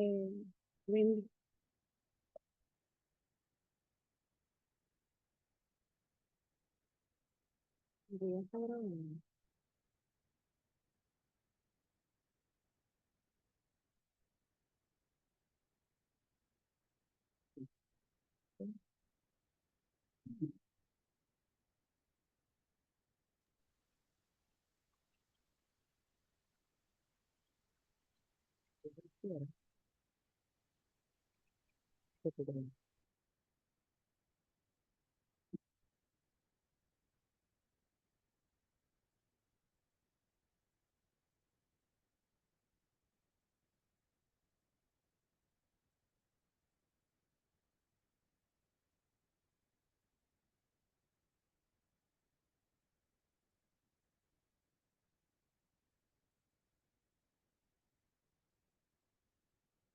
Eh, Wendy. Voy a estar grabando.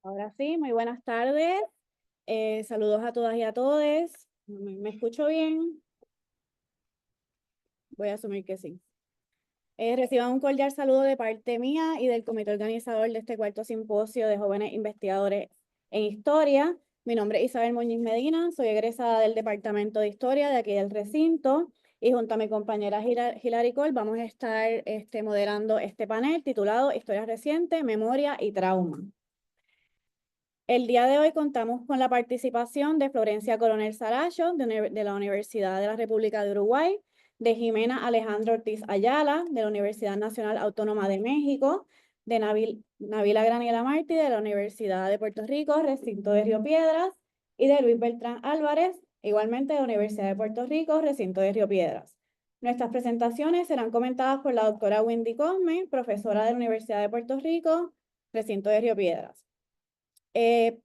Ahora sí, muy buenas tardes. Saludos a todas y a todos. ¿Me escucho bien? Voy a asumir que sí. Reciban un cordial saludo de parte mía y del comité organizador de este cuarto simposio de jóvenes investigadores en historia. Mi nombre es Isabel Muñiz Medina, soy egresada del Departamento de Historia de aquí del recinto y junto a mi compañera Hilary Cole vamos a estar moderando este panel titulado Historia reciente, memoria y trauma. El día de hoy contamos con la participación de Florencia Coronel Saracho, de la Universidad de la República de Uruguay, de Jimena Alejandro Ortiz Ayala, de la Universidad Nacional Autónoma de México, de Navila Graniela Martí, de la Universidad de Puerto Rico, recinto de Río Piedras, y de Luis Beltrán Álvarez, igualmente de la Universidad de Puerto Rico, recinto de Río Piedras. Nuestras presentaciones serán comentadas por la doctora Wendy Cosme, profesora de la Universidad de Puerto Rico, recinto de Río Piedras.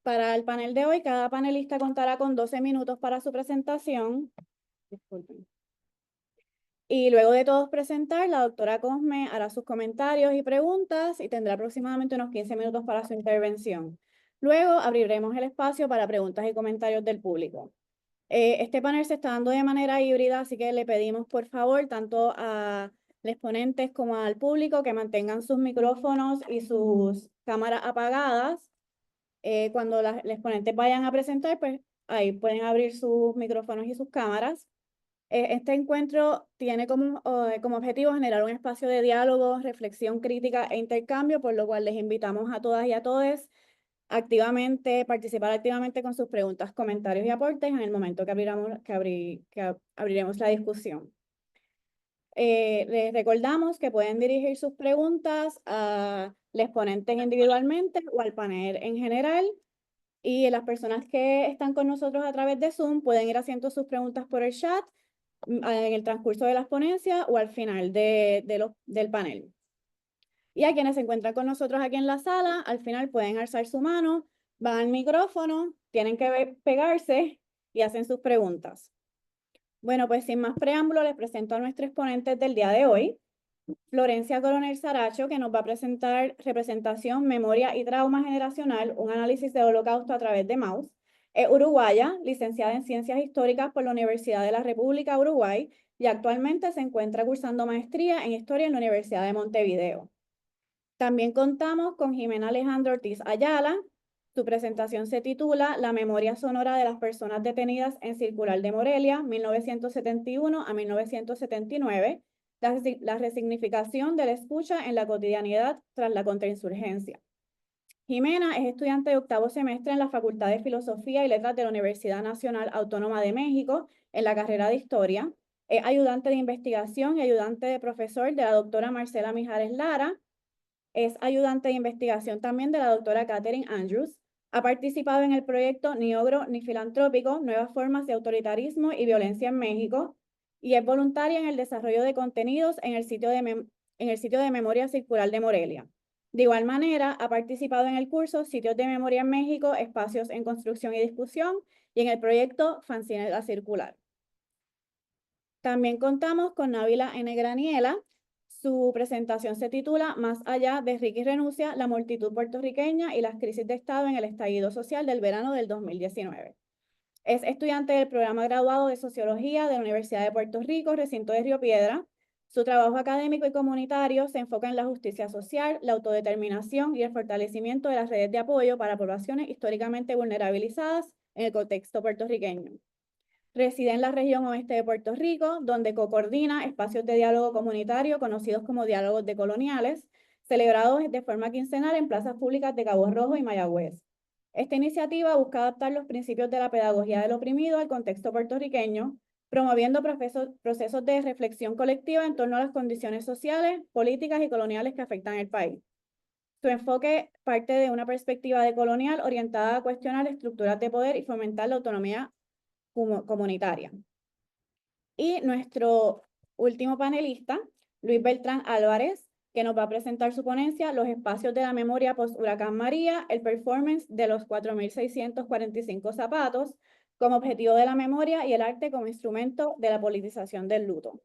Para el panel de hoy, cada panelista contará con 12 minutos para su presentación. Disculpen. Y luego de todos presentar, la doctora Cosme hará sus comentarios y preguntas y tendrá aproximadamente unos 15 minutos para su intervención. Luego abriremos el espacio para preguntas y comentarios del público. Este panel se está dando de manera híbrida, así que le pedimos por favor tanto a los ponentes como al público que mantengan sus micrófonos y sus cámaras apagadas. Cuando los ponentes vayan a presentar, pues ahí pueden abrir sus micrófonos y sus cámaras. Este encuentro tiene como objetivo generar un espacio de diálogo, reflexión crítica e intercambio, por lo cual les invitamos a todas y a todos participar activamente con sus preguntas, comentarios y aportes en el momento que abriremos la discusión. Les recordamos que pueden dirigir sus preguntas a los ponentes individualmente o al panel en general. Y las personas que están con nosotros a través de Zoom pueden ir haciendo sus preguntas por el chat en el transcurso de las ponencias o al final del panel. Y a quienes se encuentran con nosotros aquí en la sala, al final pueden alzar su mano, van al micrófono, tienen que pegarse y hacen sus preguntas. Bueno, pues sin más preámbulo, les presento a nuestros exponentes del día de hoy. Florencia Coronel Saracho, que nos va a presentar Representación, Memoria y Trauma Generacional, un análisis del Holocausto a través de Maus. Es uruguaya, licenciada en Ciencias Históricas por la Universidad de la República de Uruguay y actualmente se encuentra cursando maestría en Historia en la Universidad de Montevideo. También contamos con Jimena Alejandro Ortiz Ayala. Su presentación se titula La memoria sonora de las personas detenidas en Circular de Morelia, 1971 a 1979, la resignificación de la escucha en la cotidianidad tras la contrainsurgencia. Jimena es estudiante de octavo semestre en la Facultad de Filosofía y Letras de la Universidad Nacional Autónoma de México en la carrera de Historia. Es ayudante de investigación y ayudante de profesor de la doctora Marcela Mijares Lara. Es ayudante de investigación también de la doctora Catherine Andrews. Ha participado en el proyecto Ni Ogro ni Filantrópico, Nuevas Formas de Autoritarismo y Violencia en México, y es voluntaria en el desarrollo de contenidos en el sitio de Memoria Circular de Morelia. De igual manera, ha participado en el curso Sitios de Memoria en México, Espacios en Construcción y Discusión, y en el proyecto Fanzine La Circular. También contamos con Navila N. Graniela. Su presentación se titula Más allá de Ricky Renuncia, la multitud puertorriqueña y las crisis de Estado en el estallido social del verano del 2019. Es estudiante del programa graduado de Sociología de la Universidad de Puerto Rico, recinto de Río Piedra. Su trabajo académico y comunitario se enfoca en la justicia social, la autodeterminación y el fortalecimiento de las redes de apoyo para poblaciones históricamente vulnerabilizadas en el contexto puertorriqueño. Reside en la región oeste de Puerto Rico, donde coordina espacios de diálogo comunitario conocidos como diálogos decoloniales, celebrados de forma quincenal en plazas públicas de Cabo Rojo y Mayagüez. Esta iniciativa busca adaptar los principios de la pedagogía del oprimido al contexto puertorriqueño, promoviendo procesos de reflexión colectiva en torno a las condiciones sociales, políticas y coloniales que afectan el país. Su enfoque parte de una perspectiva decolonial orientada a cuestionar estructuras de poder y fomentar la autonomía comunitaria. Y nuestro último panelista, Luis Beltrán Álvarez, que nos va a presentar su ponencia, Los espacios de la memoria post-huracán María, el performance de los 4.645 zapatos, como objetivo de la memoria y el arte como instrumento de la politización del luto.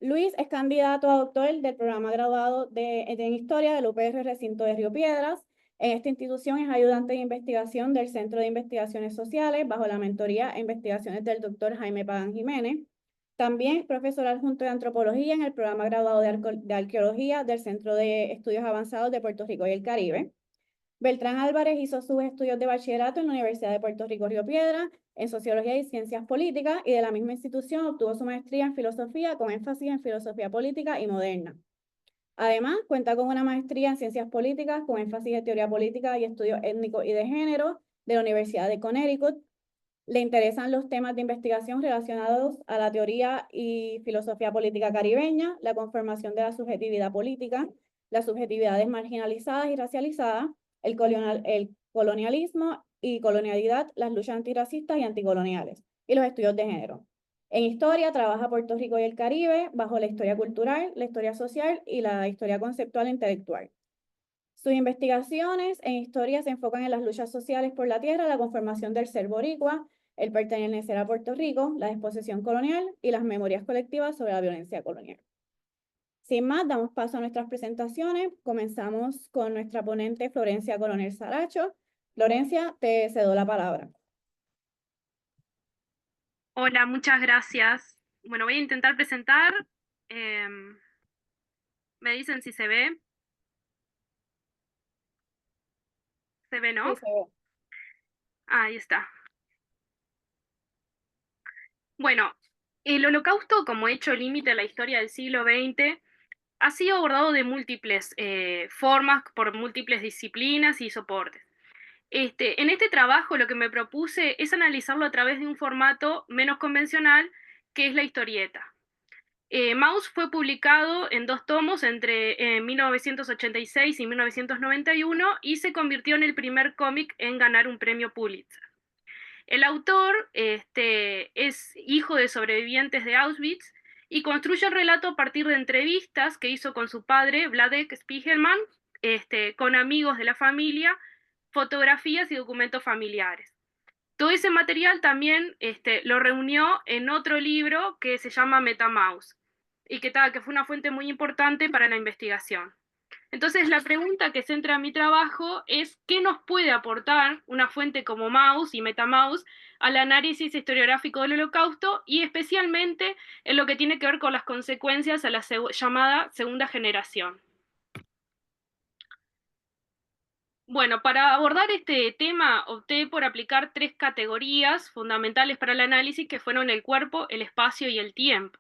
Luis es candidato a doctor del programa graduado en Historia del UPR Recinto de Río Piedras. En esta institución es ayudante de investigación del Centro de Investigaciones Sociales bajo la mentoría e investigaciones del doctor Jaime Pagán Jiménez. También es profesor adjunto de antropología en el programa graduado de arqueología del Centro de Estudios Avanzados de Puerto Rico y el Caribe. Beltrán Álvarez hizo sus estudios de bachillerato en la Universidad de Puerto Rico Río Piedras en Sociología y Ciencias Políticas y de la misma institución obtuvo su maestría en Filosofía con énfasis en Filosofía Política y Moderna. Además, cuenta con una maestría en Ciencias Políticas con énfasis en Teoría Política y Estudios Étnicos y de Género de la Universidad de Connecticut. Le interesan los temas de investigación relacionados a la teoría y filosofía política caribeña, la conformación de la subjetividad política, las subjetividades marginalizadas y racializadas, el colonialismo y colonialidad, las luchas antirracistas y anticoloniales, y los estudios de género. En historia trabaja Puerto Rico y el Caribe bajo la historia cultural, la historia social y la historia conceptual e intelectual. Sus investigaciones en historia se enfocan en las luchas sociales por la tierra, la conformación del ser boricua, el pertenecer a Puerto Rico, la disposición colonial y las memorias colectivas sobre la violencia colonial. Sin más, damos paso a nuestras presentaciones. Comenzamos con nuestra ponente Florencia Coronel Saracho. Florencia, te cedo la palabra. Hola, muchas gracias. Bueno, voy a intentar presentar. Me dicen si se ve. ¿Se ve, no? Sí, se ve. Ahí está. Bueno, el Holocausto como hecho límite a la historia del siglo XX ha sido abordado de múltiples formas, por múltiples disciplinas y soportes. En este trabajo lo que me propuse es analizarlo a través de un formato menos convencional, que es la historieta. Maus fue publicado en 2 tomos entre 1986 y 1991 y se convirtió en el primer cómic en ganar un premio Pulitzer. El autor es hijo de sobrevivientes de Auschwitz y construye el relato a partir de entrevistas que hizo con su padre, Vladek Spiegelman, con amigos de la familia, fotografías y documentos familiares. Todo ese material también lo reunió en otro libro que se llama MetaMaus y que fue una fuente muy importante para la investigación. Entonces, la pregunta que centra mi trabajo es ¿qué nos puede aportar una fuente como Maus y MetaMaus al análisis historiográfico del Holocausto y especialmente en lo que tiene que ver con las consecuencias a la llamada segunda generación? Bueno, para abordar este tema opté por aplicar 3 categorías fundamentales para el análisis que fueron el cuerpo, el espacio y el tiempo.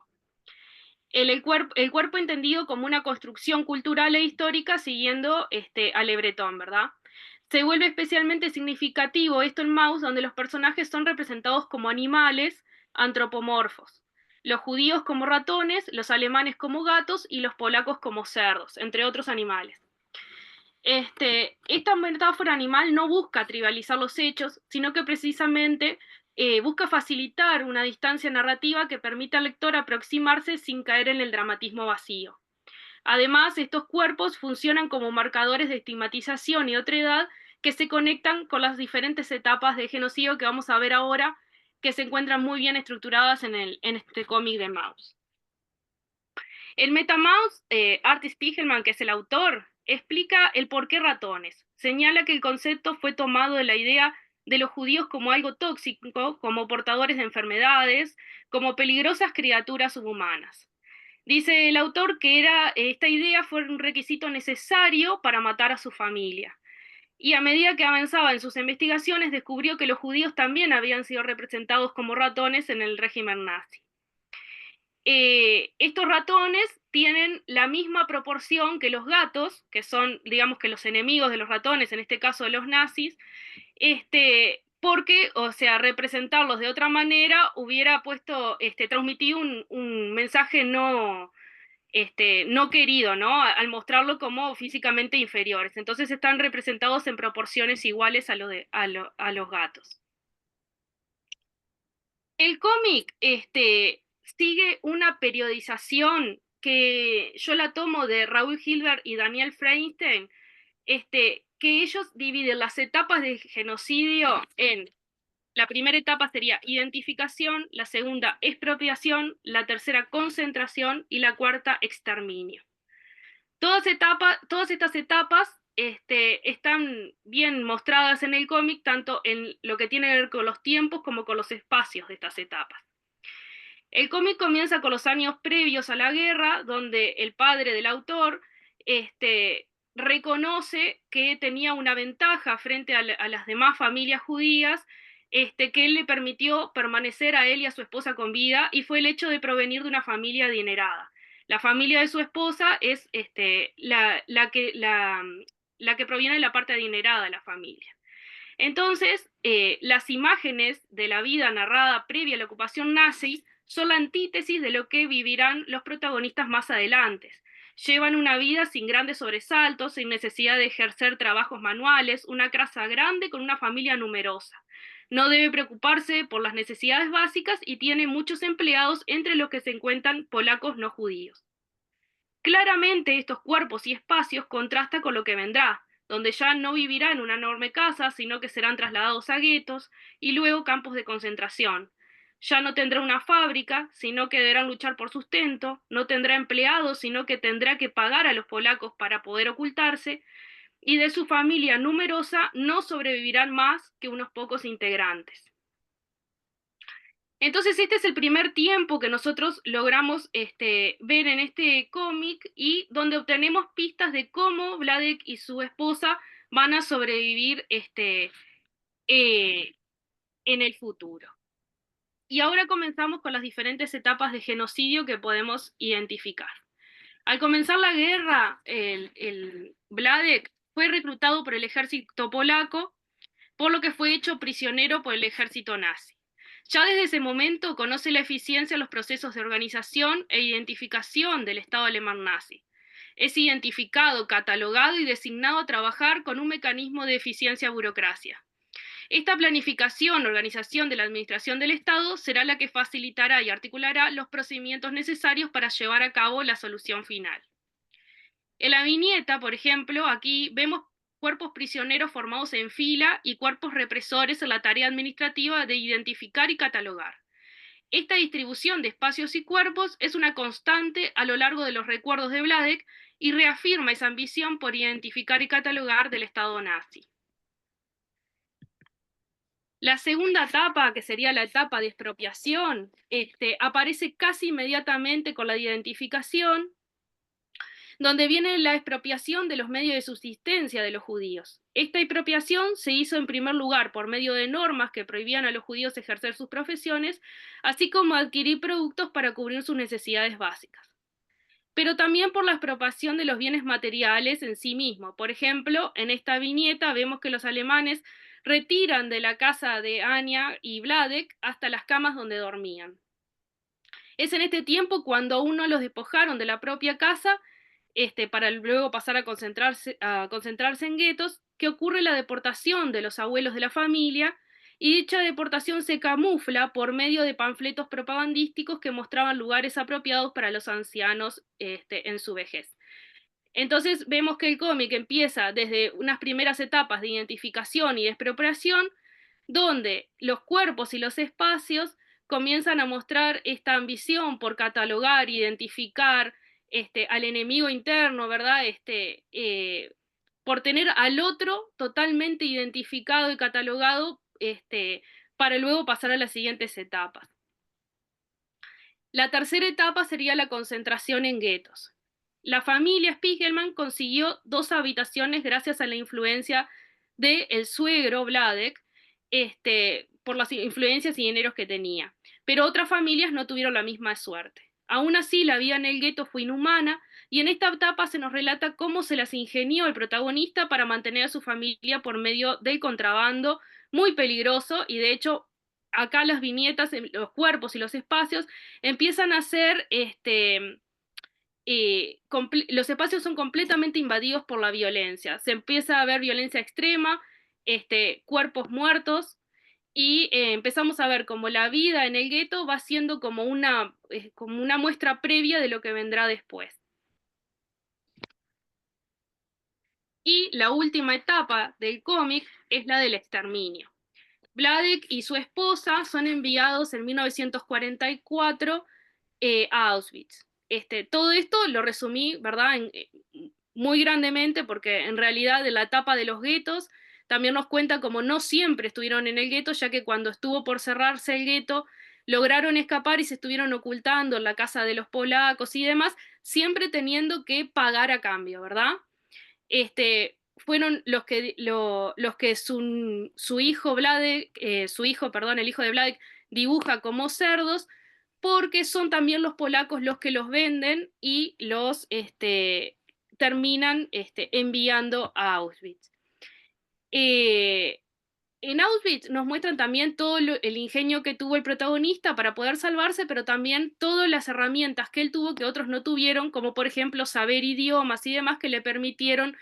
El cuerpo entendido como una construcción cultural e histórica siguiendo a Le Breton, ¿verdad? Se vuelve especialmente significativo esto en Maus, donde los personajes son representados como animales antropomorfos. Los judíos como ratones, los alemanes como gatos y los polacos como cerdos, entre otros animales. Esta metáfora animal no busca trivializar los hechos, sino que precisamente busca facilitar una distancia narrativa que permita al lector aproximarse sin caer en el dramatismo vacío. Además, estos cuerpos funcionan como marcadores de estigmatización y otredad que se conectan con las diferentes etapas de genocidio que vamos a ver ahora, que se encuentran muy bien estructuradas en este cómic de Maus. El MetaMaus, Art Spiegelman, que es el autor, explica el por qué ratones. Señala que el concepto fue tomado de la idea de los judíos como algo tóxico, como portadores de enfermedades, como peligrosas criaturas subhumanas. Dice el autor que esta idea fue un requisito necesario para matar a su familia. Y a medida que avanzaba en sus investigaciones, descubrió que los judíos también habían sido representados como ratones en el régimen nazi. Estos ratones tienen la misma proporción que los gatos, que son, digamos que los enemigos de los ratones, en este caso de los nazis, porque, o sea, representarlos de otra manera hubiera transmitido un mensaje no querido, ¿no? Al mostrarlo como físicamente inferiores. Entonces están representados en proporciones iguales a los gatos. El cómic sigue una periodización que yo la tomo de Raúl Hilbert y Daniel Feinstein, que ellos dividen las etapas de genocidio en la primera etapa sería identificación, la segunda expropiación, la tercera concentración y la cuarta exterminio. Todas estas etapas están bien mostradas en el cómic, tanto en lo que tiene que ver con los tiempos como con los espacios de estas etapas. El cómic comienza con los años previos a la guerra, donde el padre del autor reconoce que tenía una ventaja frente a las demás familias judías, que le permitió permanecer a él y a su esposa con vida, y fue el hecho de provenir de una familia adinerada. La familia de su esposa es la que proviene de la parte adinerada de la familia. Entonces, las imágenes de la vida narrada previa a la ocupación nazi son la antítesis de lo que vivirán los protagonistas más adelante. Llevan una vida sin grandes sobresaltos, sin necesidad de ejercer trabajos manuales, una casa grande con una familia numerosa. No debe preocuparse por las necesidades básicas y tiene muchos empleados, entre los que se encuentran polacos no judíos. Claramente estos cuerpos y espacios contrastan con lo que vendrá, donde ya no vivirán en una enorme casa, sino que serán trasladados a guetos y luego campos de concentración. Ya no tendrá una fábrica, sino que deberán luchar por sustento, no tendrá empleados, sino que tendrá que pagar a los polacos para poder ocultarse, y de su familia numerosa no sobrevivirán más que unos pocos integrantes. Entonces este es el primer tiempo que nosotros logramos ver en este cómic y donde obtenemos pistas de cómo Vladek y su esposa van a sobrevivir eh, en el futuro. Y ahora comenzamos con las diferentes etapas de genocidio que podemos identificar. Al comenzar la guerra, el Vladek fue reclutado por el ejército polaco, por lo que fue hecho prisionero por el ejército nazi. Ya desde ese momento conoce la eficiencia de los procesos de organización e identificación del Estado alemán nazi. Es identificado, catalogado y designado a trabajar con un mecanismo de eficiencia-burocracia. Esta planificación, organización de la administración del Estado será la que facilitará y articulará los procedimientos necesarios para llevar a cabo la solución final. En la viñeta, por ejemplo, aquí vemos cuerpos prisioneros formados en fila y cuerpos represores en la tarea administrativa de identificar y catalogar. Esta distribución de espacios y cuerpos es una constante a lo largo de los recuerdos de Vladek y reafirma esa ambición por identificar y catalogar del Estado nazi. La segunda etapa, que sería la etapa de expropiación, aparece casi inmediatamente con la identificación, donde viene la expropiación de los medios de subsistencia de los judíos. Esta expropiación se hizo en primer lugar por medio de normas que prohibían a los judíos ejercer sus profesiones, así como adquirir productos para cubrir sus necesidades básicas. Pero también por la expropiación de los bienes materiales en sí mismo. Por ejemplo, en esta viñeta vemos que los alemanes retiran de la casa de Anya y Vladek hasta las camas donde dormían. Es en este tiempo cuando a uno los despojaron de la propia casa para luego pasar a concentrarse en guetos, que ocurre la deportación de los abuelos de la familia, y dicha deportación se camufla por medio de panfletos propagandísticos que mostraban lugares apropiados para los ancianos en su vejez. Entonces vemos que el cómic empieza desde unas primeras etapas de identificación y de expropiación, donde los cuerpos y los espacios comienzan a mostrar esta ambición por catalogar, identificar al enemigo interno, ¿verdad? Por tener al otro totalmente identificado y catalogado para luego pasar a las siguientes etapas. La tercera etapa sería la concentración en guetos. La familia Spiegelman consiguió 2 habitaciones gracias a la influencia del suegro Vladek, por las influencias y dineros que tenía. Pero otras familias no tuvieron la misma suerte. Aún así, la vida en el gueto fue inhumana y en esta etapa se nos relata cómo se las ingenió el protagonista para mantener a su familia por medio del contrabando, muy peligroso, y de hecho acá las viñetas, los cuerpos y los espacios empiezan a ser, los espacios son completamente invadidos por la violencia. Se empieza a ver violencia extrema, cuerpos muertos, y empezamos a ver como la vida en el gueto va siendo como una muestra previa de lo que vendrá después. Y la última etapa del cómic es la del exterminio. Vladek y su esposa son enviados en 1944 a Auschwitz. Todo esto lo resumí, ¿verdad? Muy grandemente, porque en realidad de la etapa de los guetos también nos cuenta como no siempre estuvieron en el gueto, ya que cuando estuvo por cerrarse el gueto, lograron escapar y se estuvieron ocultando en la casa de los polacos y demás, siempre teniendo que pagar a cambio, ¿verdad? Fueron los que su hijo Vladek, perdón, el hijo de Vladek, dibuja como cerdos, porque son también los polacos los que los venden y los terminan enviando a Auschwitz. En Auschwitz nos muestran también todo el ingenio que tuvo el protagonista para poder salvarse, pero también todas las herramientas que él tuvo que otros no tuvieron, como por ejemplo saber idiomas y demás que le permitieron,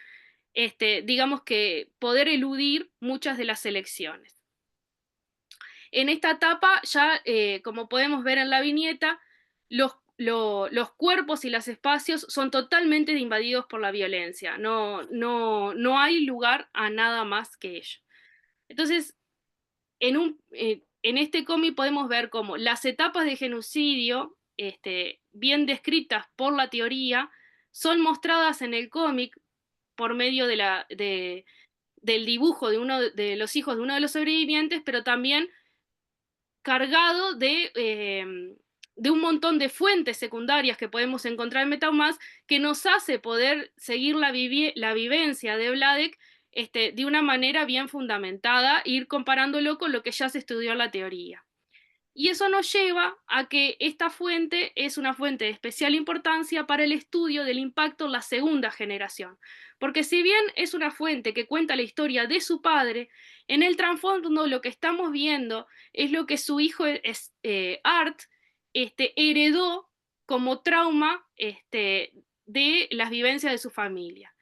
digamos que poder eludir muchas de las selecciones. En esta etapa ya, como podemos ver en la viñeta, los cuerpos y los espacios son totalmente invadidos por la violencia. No hay lugar a nada más que ello. Entonces, en este cómic podemos ver cómo las etapas de genocidio, bien descritas por la teoría, son mostradas en el cómic por medio del dibujo de uno de los hijos de uno de los sobrevivientes, pero también cargado de un montón de fuentes secundarias que podemos encontrar en MetaMask, que nos hace poder seguir la vivencia de Vladek de una manera bien fundamentada, ir comparándolo con lo que ya se estudió en la teoría. Y eso nos lleva a que esta fuente es una fuente de especial importancia para el estudio del impacto en la segunda generación. Porque si bien es una fuente que cuenta la historia de su padre, en el trasfondo lo que estamos viendo es lo que su hijo Art heredó como trauma de las vivencias de su familia.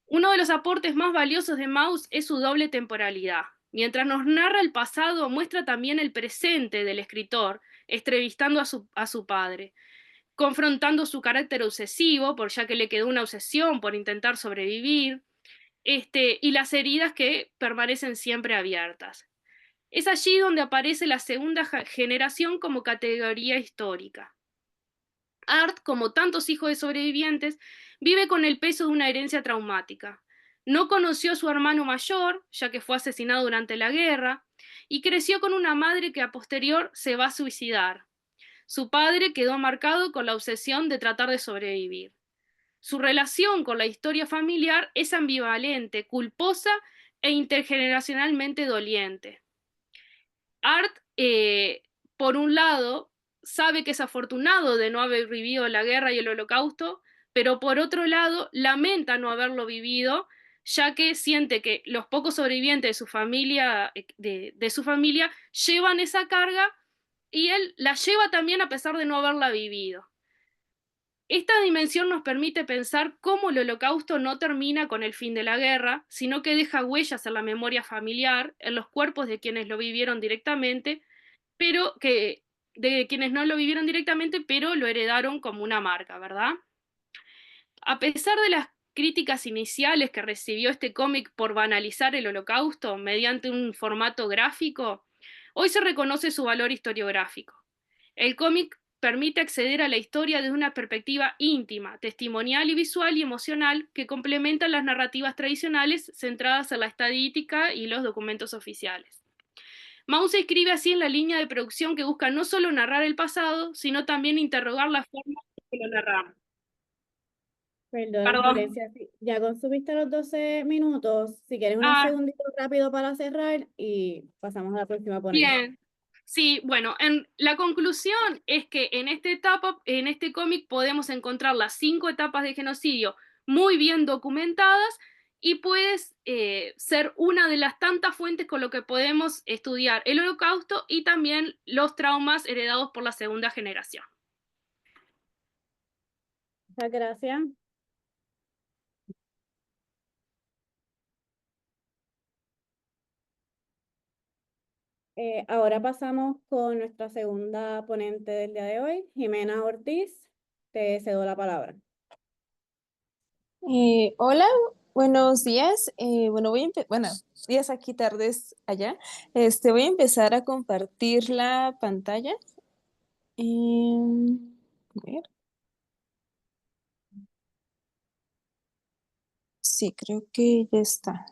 Uno de los aportes más valiosos de Maus es su doble temporalidad. Mientras nos narra el pasado, muestra también el presente del escritor, entrevistando a su padre, confrontando su carácter obsesivo, por ya que le quedó una obsesión por intentar sobrevivir, y las heridas que permanecen siempre abiertas. Es allí donde aparece la segunda generación como categoría histórica. Art, como tantos hijos de sobrevivientes, vive con el peso de una herencia traumática. No conoció a su hermano mayor, ya que fue asesinado durante la guerra, y creció con una madre que a posterior se va a suicidar. Su padre quedó marcado con la obsesión de tratar de sobrevivir. Su relación con la historia familiar es ambivalente, culposa e intergeneracionalmente doliente. Art, por un lado, sabe que es afortunado de no haber vivido la guerra y el holocausto, pero por otro lado, lamenta no haberlo vivido, ya que siente que los pocos sobrevivientes de su familia, de su familia llevan esa carga y él la lleva también a pesar de no haberla vivido. Esta dimensión nos permite pensar cómo el holocausto no termina con el fin de la guerra, sino que deja huellas en la memoria familiar, en los cuerpos de quienes lo vivieron directamente, pero de quienes no lo vivieron directamente, pero lo heredaron como una marca, ¿verdad? A pesar de las críticas iniciales que recibió este cómic por banalizar el holocausto mediante un formato gráfico, hoy se reconoce su valor historiográfico. El cómic permite acceder a la historia desde una perspectiva íntima, testimonial y visual y emocional que complementa las narrativas tradicionales centradas en la estadística y los documentos oficiales. Mao se escribe así en la línea de producción que busca no solo narrar el pasado, sino también interrogar la forma en que lo narramos. Perdón, Perdón. Valencia, ya consumiste los 12 minutos. Si quieres unos Ah, segunditos rápido para cerrar y pasamos a la próxima ponencia. bien. Sí, bueno, la conclusión es que en esta etapa, en este cómic podemos encontrar las 5 etapas de genocidio muy bien documentadas y puedes ser una de las tantas fuentes con lo que podemos estudiar el Holocausto y también los traumas heredados por la segunda generación. Muchas gracias. Ahora pasamos con nuestra segunda ponente del día de hoy, Jimena Ortiz. Te cedo la palabra. Hola, buenos días. Buenos días aquí, tardes allá. Voy a empezar a compartir la pantalla. A ver. Sí, creo que ya está.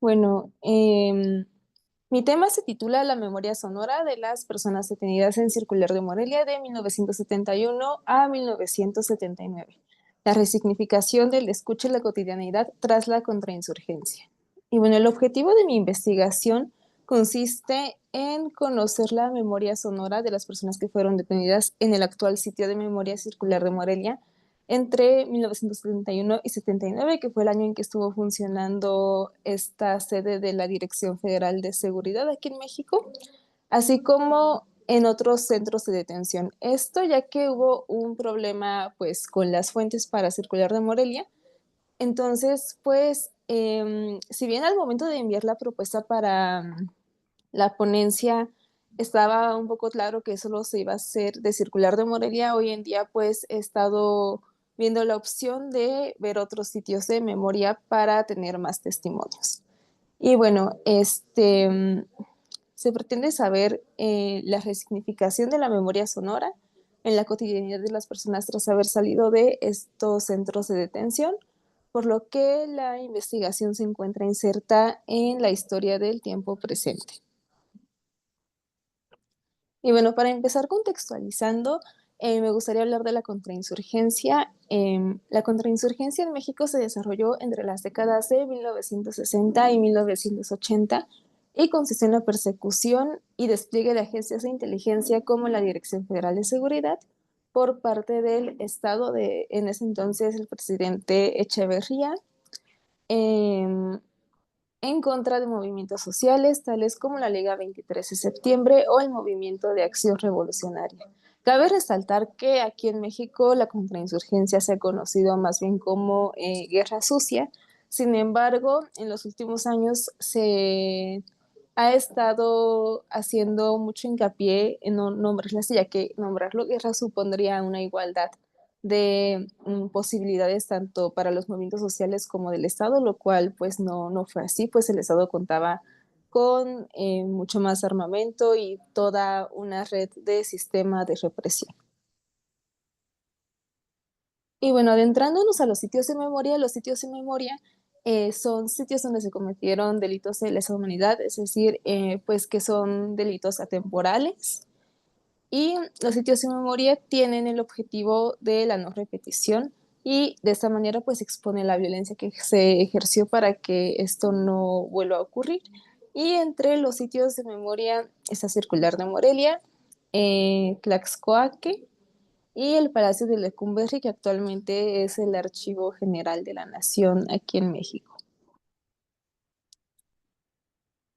Bueno, mi tema se titula La memoria sonora de las personas detenidas en Circular de Morelia de 1971 a 1979. La resignificación del escucha y la cotidianidad tras la contrainsurgencia. Y bueno, el objetivo de mi investigación consiste en conocer la memoria sonora de las personas que fueron detenidas en el actual sitio de memoria circular de Morelia entre 1971 y 79, que fue el año en que estuvo funcionando esta sede de la Dirección Federal de Seguridad aquí en México, así como en otros centros de detención. Esto ya que hubo un problema pues con las fuentes para circular de Morelia. Entonces, pues, si bien al momento de enviar la propuesta para la ponencia estaba un poco claro que solo se iba a hacer de circular de Morelia, hoy en día pues he estado viendo la opción de ver otros sitios de memoria para tener más testimonios. Y bueno, se pretende saber la resignificación de la memoria sonora en la cotidianidad de las personas tras haber salido de estos centros de detención, por lo que la investigación se encuentra inserta en la historia del tiempo presente. Y bueno, para empezar contextualizando, me gustaría hablar de la contrainsurgencia. La contrainsurgencia en México se desarrolló entre las décadas de 1960 y 1980 y consistió en la persecución y despliegue de agencias de inteligencia como la Dirección Federal de Seguridad por parte del Estado de, en ese entonces, el presidente Echeverría. em, en contra de movimientos sociales tales como la Liga 23 de septiembre o el Movimiento de Acción Revolucionaria. Cabe resaltar que aquí en México la contrainsurgencia se ha conocido más bien como guerra sucia. Sin embargo, en los últimos años se ha estado haciendo mucho hincapié en no nombrarla así, ya que nombrarlo guerra supondría una igualdad de posibilidades tanto para los movimientos sociales como del Estado, lo cual pues no fue así, pues el Estado contaba con mucho más armamento y toda una red de sistema de represión. Y bueno, adentrándonos a los sitios de memoria, los sitios de memoria son sitios donde se cometieron delitos de lesa humanidad, es decir, pues que son delitos atemporales. Y los sitios de memoria tienen el objetivo de la no repetición y de esta manera pues expone la violencia que se ejerció para que esto no vuelva a ocurrir. Y entre los sitios de memoria está Circular de Morelia, Tlaxcoaque y el Palacio de Lecumberri, que actualmente es el Archivo General de la Nación aquí en México.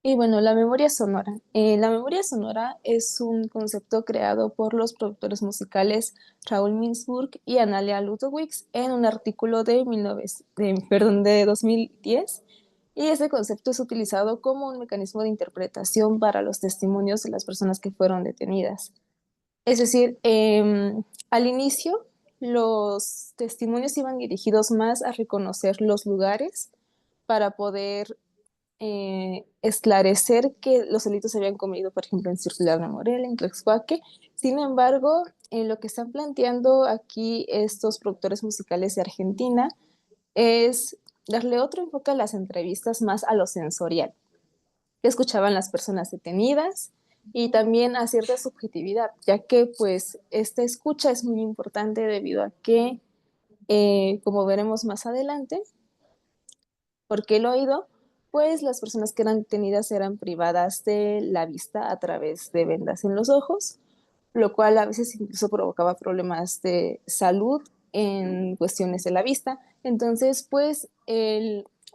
Y bueno, la memoria sonora. La memoria sonora es un concepto creado por los productores musicales Raúl Minzburg y Analia Ludowicz en un artículo de 2010. Y ese concepto es utilizado como un mecanismo de interpretación para los testimonios de las personas que fueron detenidas. Es decir, al inicio los testimonios iban dirigidos más a reconocer los lugares para poder esclarecer que los delitos se habían cometido, por ejemplo, en Circular de Morelia, en Tlaxcuaque. Sin embargo, lo que están planteando aquí estos productores musicales de Argentina es darle otro enfoque a las entrevistas más a lo sensorial. que escuchaban las personas detenidas y también a cierta subjetividad, ya que pues esta escucha es muy importante debido a que, como veremos más adelante, porque el oído, pues las personas que eran detenidas eran privadas de la vista a través de vendas en los ojos, lo cual a veces incluso provocaba problemas de salud en cuestiones de la vista. Entonces, pues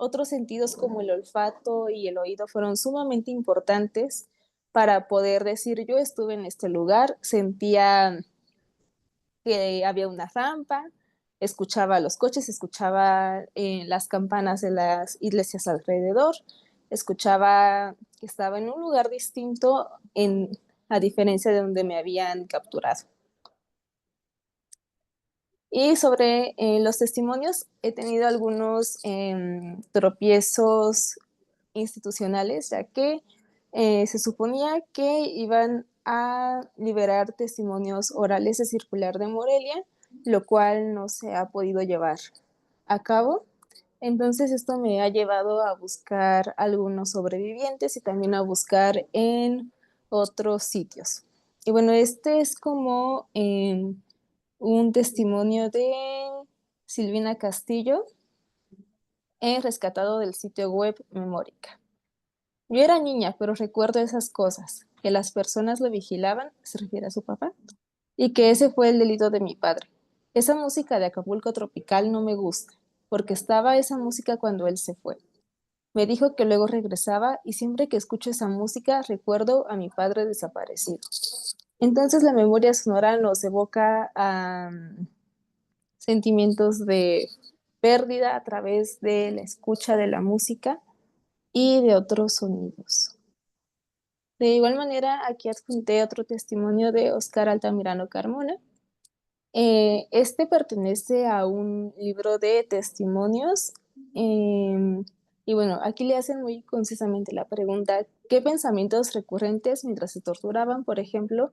otros sentidos como el olfato y el oído fueron sumamente importantes para poder decir, yo estuve en este lugar, sentía que había una rampa, escuchaba los coches, escuchaba las campanas de las iglesias alrededor, escuchaba que estaba en un lugar distinto a diferencia de donde me habían capturado. Y sobre los testimonios, he tenido algunos tropiezos institucionales, ya que se suponía que iban a liberar testimonios orales de Circular de Morelia, lo cual no se ha podido llevar a cabo. Entonces esto me ha llevado a buscar algunos sobrevivientes y también a buscar en otros sitios. Y bueno, este es como un testimonio de Silvina Castillo, rescatado del sitio web Memórica. Yo era niña, pero recuerdo esas cosas, que las personas lo vigilaban, se refiere a su papá, y que ese fue el delito de mi padre. Esa música de Acapulco tropical no me gusta, porque estaba esa música cuando él se fue. Me dijo que luego regresaba y siempre que escucho esa música recuerdo a mi padre desaparecido. Entonces la memoria sonora nos evoca a sentimientos de pérdida a través de la escucha de la música y de otros sonidos. De igual manera, aquí adjunté otro testimonio de Oscar Altamirano Carmona. Este pertenece a un libro de testimonios y bueno, aquí le hacen muy concisamente la pregunta, ¿qué pensamientos recurrentes mientras se torturaban, por ejemplo,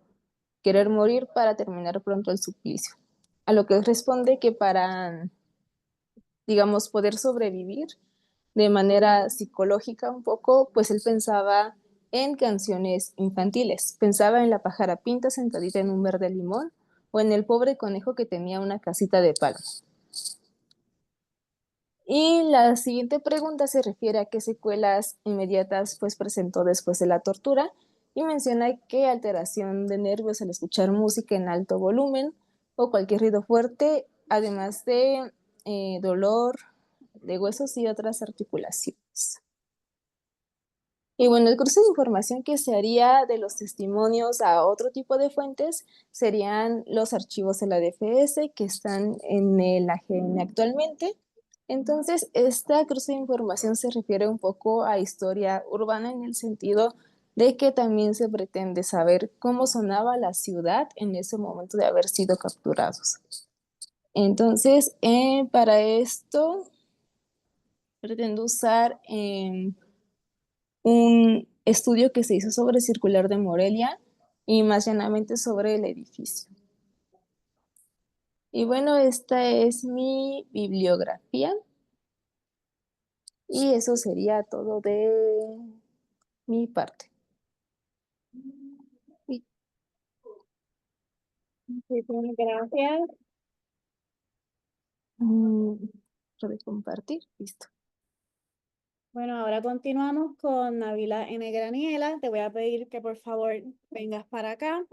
querer morir para terminar pronto el suplicio? A lo que responde que para, digamos, poder sobrevivir de manera psicológica un poco, pues él pensaba en canciones infantiles, pensaba en la pájara pinta sentadita en un verde limón o en el pobre conejo que tenía una casita de palo. Y la siguiente pregunta se refiere a qué secuelas inmediatas pues presentó después de la tortura y menciona que alteración de nervios al escuchar música en alto volumen o cualquier ruido fuerte, además de dolor de huesos y otras articulaciones. Y bueno, el cruce de información que se haría de los testimonios a otro tipo de fuentes serían los archivos de la DFS que están en el AGN actualmente. Entonces, esta cruce de información se refiere un poco a historia urbana en el sentido de que también se pretende saber cómo sonaba la ciudad en ese momento de haber sido capturados. Entonces, para esto pretendo usar un estudio que se hizo sobre Circular de Morelia y más llanamente sobre el edificio. Y bueno, esta es mi bibliografía y eso sería todo de mi parte. Y Muchísimas gracias. de compartir, listo. Bueno, ahora continuamos con Nabila N. Graniela. Te voy a pedir que por favor vengas para acá.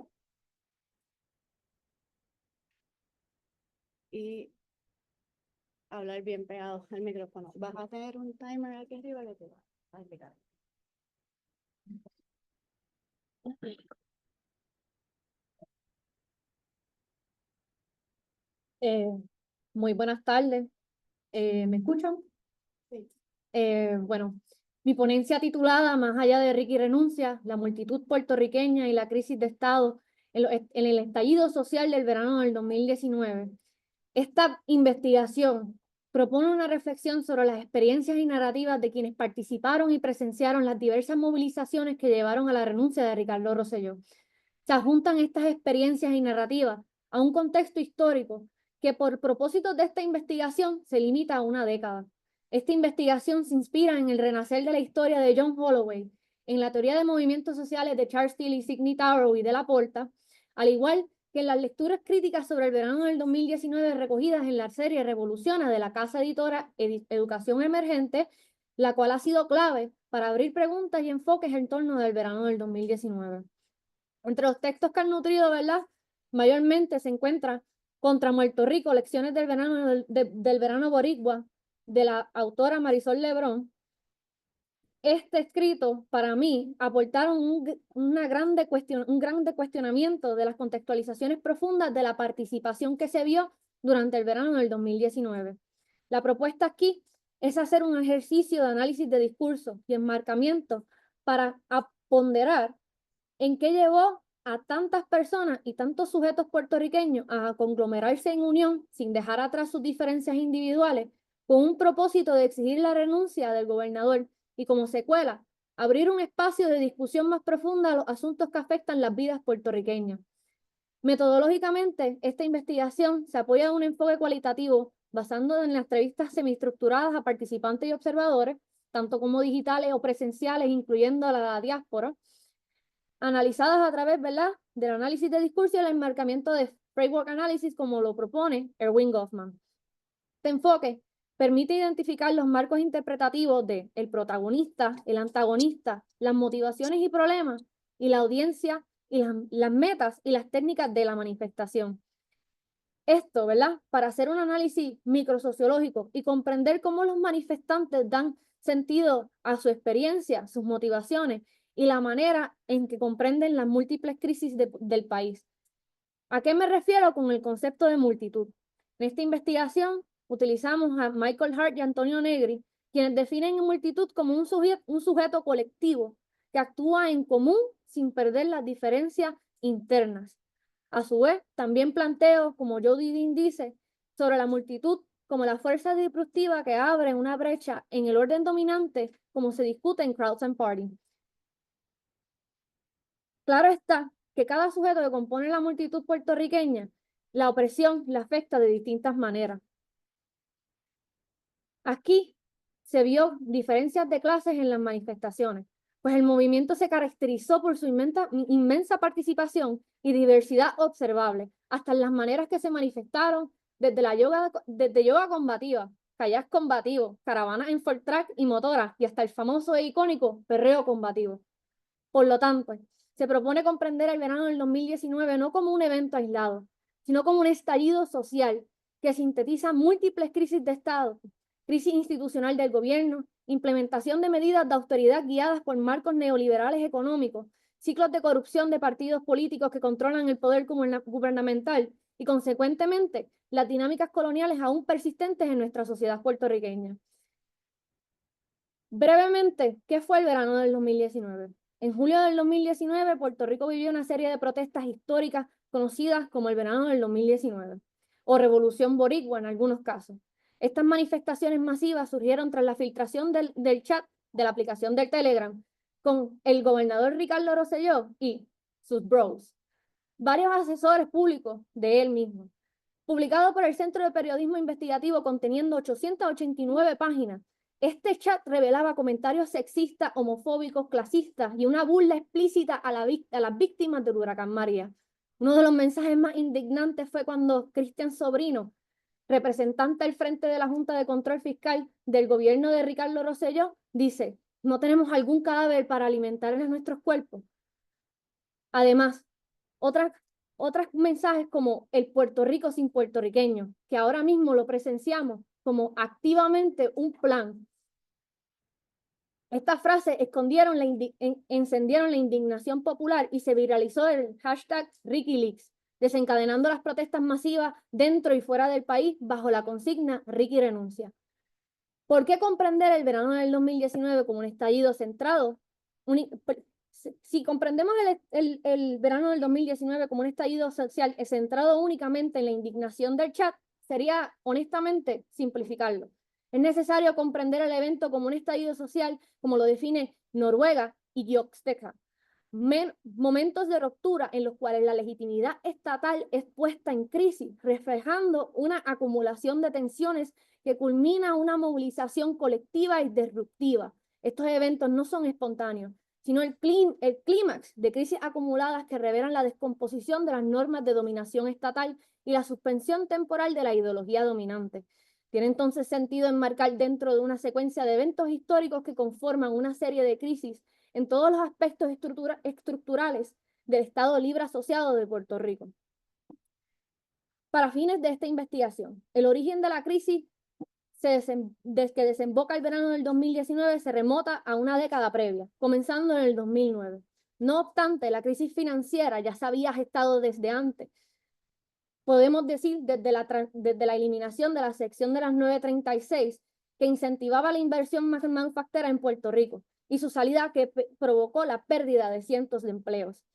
Y hablar bien pegado al micrófono. Vas a tener un timer aquí arriba que te va a explicar. Eh, Muy buenas tardes. ¿Me escuchan? Sí. Bueno, mi ponencia titulada Más allá de Ricky renuncia, la multitud puertorriqueña y la crisis de Estado en el estallido social del verano del 2019. Esta investigación propone una reflexión sobre las experiencias y narrativas de quienes participaron y presenciaron las diversas movilizaciones que llevaron a la renuncia de Ricardo Rosselló. Se adjuntan estas experiencias y narrativas a un contexto histórico que por propósitos de esta investigación se limita a una década. Esta investigación se inspira en el renacer de la historia de John Holloway en la teoría de movimientos sociales de Charles Steele y Sidney Taro y de la Porta, al igual que en las lecturas críticas sobre el verano del 2019 recogidas en la serie Revoluciona de la casa editora Educación Emergente, la cual ha sido clave para abrir preguntas y enfoques en torno del verano del 2019. Entre los textos que han nutrido, ¿verdad?, mayormente se encuentra Contra Puerto Rico, Lecciones del verano boricua, de la autora Marisol Lebrón. Este escrito, para mí, aportaron un grande cuestionamiento de las contextualizaciones profundas de la participación que se vio durante el verano del 2019. La propuesta aquí es hacer un ejercicio de análisis de discurso y enmarcamiento para ponderar en qué llevó a tantas personas y tantos sujetos puertorriqueños a conglomerarse en unión sin dejar atrás sus diferencias individuales, con un propósito de exigir la renuncia del gobernador y, como secuela, abrir un espacio de discusión más profunda a los asuntos que afectan las vidas puertorriqueñas. Metodológicamente, esta investigación se apoya en un enfoque cualitativo basando en las entrevistas semiestructuradas a participantes y observadores, tanto como digitales o presenciales, incluyendo a la diáspora, analizadas a través, ¿verdad?, del análisis de discurso y el enmarcamiento de framework analysis, como lo propone Erwin Goffman. Este enfoque permite identificar los marcos interpretativos de el protagonista, el antagonista, las motivaciones y problemas, y la audiencia, y las metas y las técnicas de la manifestación. Esto, ¿verdad?, para hacer un análisis microsociológico y comprender cómo los manifestantes dan sentido a su experiencia, sus motivaciones y la manera en que comprenden las múltiples crisis del país. ¿A qué me refiero con el concepto de multitud? En esta investigación utilizamos a Michael Hart y Antonio Negri, quienes definen multitud como un sujeto colectivo que actúa en común sin perder las diferencias internas. A su vez, también planteo, como Jody Dean dice, sobre la multitud como la fuerza disruptiva que abre una brecha en el orden dominante, como se discute en Crowds and Party. Claro está que cada sujeto que compone la multitud puertorriqueña, la opresión la afecta de distintas maneras. Aquí se vio diferencias de clases en las manifestaciones, pues el movimiento se caracterizó por su inmensa participación y diversidad observable, hasta en las maneras que se manifestaron, desde yoga combativa, kayak combativo, caravanas en Ford Track y motoras, y hasta el famoso e icónico perreo combativo. Por lo tanto, se propone comprender el verano del 2019 no como un evento aislado, sino como un estallido social que sintetiza múltiples crisis de Estado, crisis institucional del gobierno, implementación de medidas de austeridad guiadas por marcos neoliberales económicos, ciclos de corrupción de partidos políticos que controlan el poder gubernamental y, consecuentemente, las dinámicas coloniales aún persistentes en nuestra sociedad puertorriqueña. Brevemente, ¿qué fue el verano del 2019? En julio del 2019, Puerto Rico vivió una serie de protestas históricas conocidas como el verano del 2019, o Revolución Boricua en algunos casos. Estas manifestaciones masivas surgieron tras la filtración del chat de la aplicación del Telegram con el gobernador Ricardo Rosselló y sus bros, varios asesores públicos de él mismo. Publicado por el Centro de Periodismo Investigativo conteniendo 889 páginas, este chat revelaba comentarios sexistas, homofóbicos, clasistas y una burla explícita a las víctimas del huracán María. Uno de los mensajes más indignantes fue cuando Cristian Sobrino, representante al frente de la Junta de Control Fiscal del gobierno de Ricardo Rosselló, dice: no tenemos algún cadáver para alimentar en nuestros cuerpos. Además, otros mensajes como el Puerto Rico sin puertorriqueños, que ahora mismo lo presenciamos como activamente un plan. Estas frases encendieron la indignación popular y se viralizó el hashtag RickyLeaks, desencadenando las protestas masivas dentro y fuera del país bajo la consigna Ricky renuncia. ¿Por qué comprender el verano del 2019 como un estallido centrado? Si comprendemos el verano del 2019 como un estallido social centrado únicamente en la indignación del chat, sería honestamente simplificarlo. Es necesario comprender el evento como un estallido social, como lo define Noruega y Gyokstekka. Momentos de ruptura en los cuales la legitimidad estatal es puesta en crisis, reflejando una acumulación de tensiones que culmina una movilización colectiva y disruptiva. Estos eventos no son espontáneos, sino el clímax de crisis acumuladas que revelan la descomposición de las normas de dominación estatal y la suspensión temporal de la ideología dominante. Tiene entonces sentido enmarcar dentro de una secuencia de eventos históricos que conforman una serie de crisis en todos los aspectos estructurales del Estado Libre Asociado de Puerto Rico. Para fines de esta investigación, el origen de la crisis desde que desemboca el verano del 2019 se remota a una década previa, comenzando en el 2009. No obstante, la crisis financiera ya se había gestado desde antes. Podemos decir desde la eliminación de la sección de las 936, que incentivaba la inversión manufacturera en Puerto Rico, y su salida que provocó la pérdida de cientos de empleos,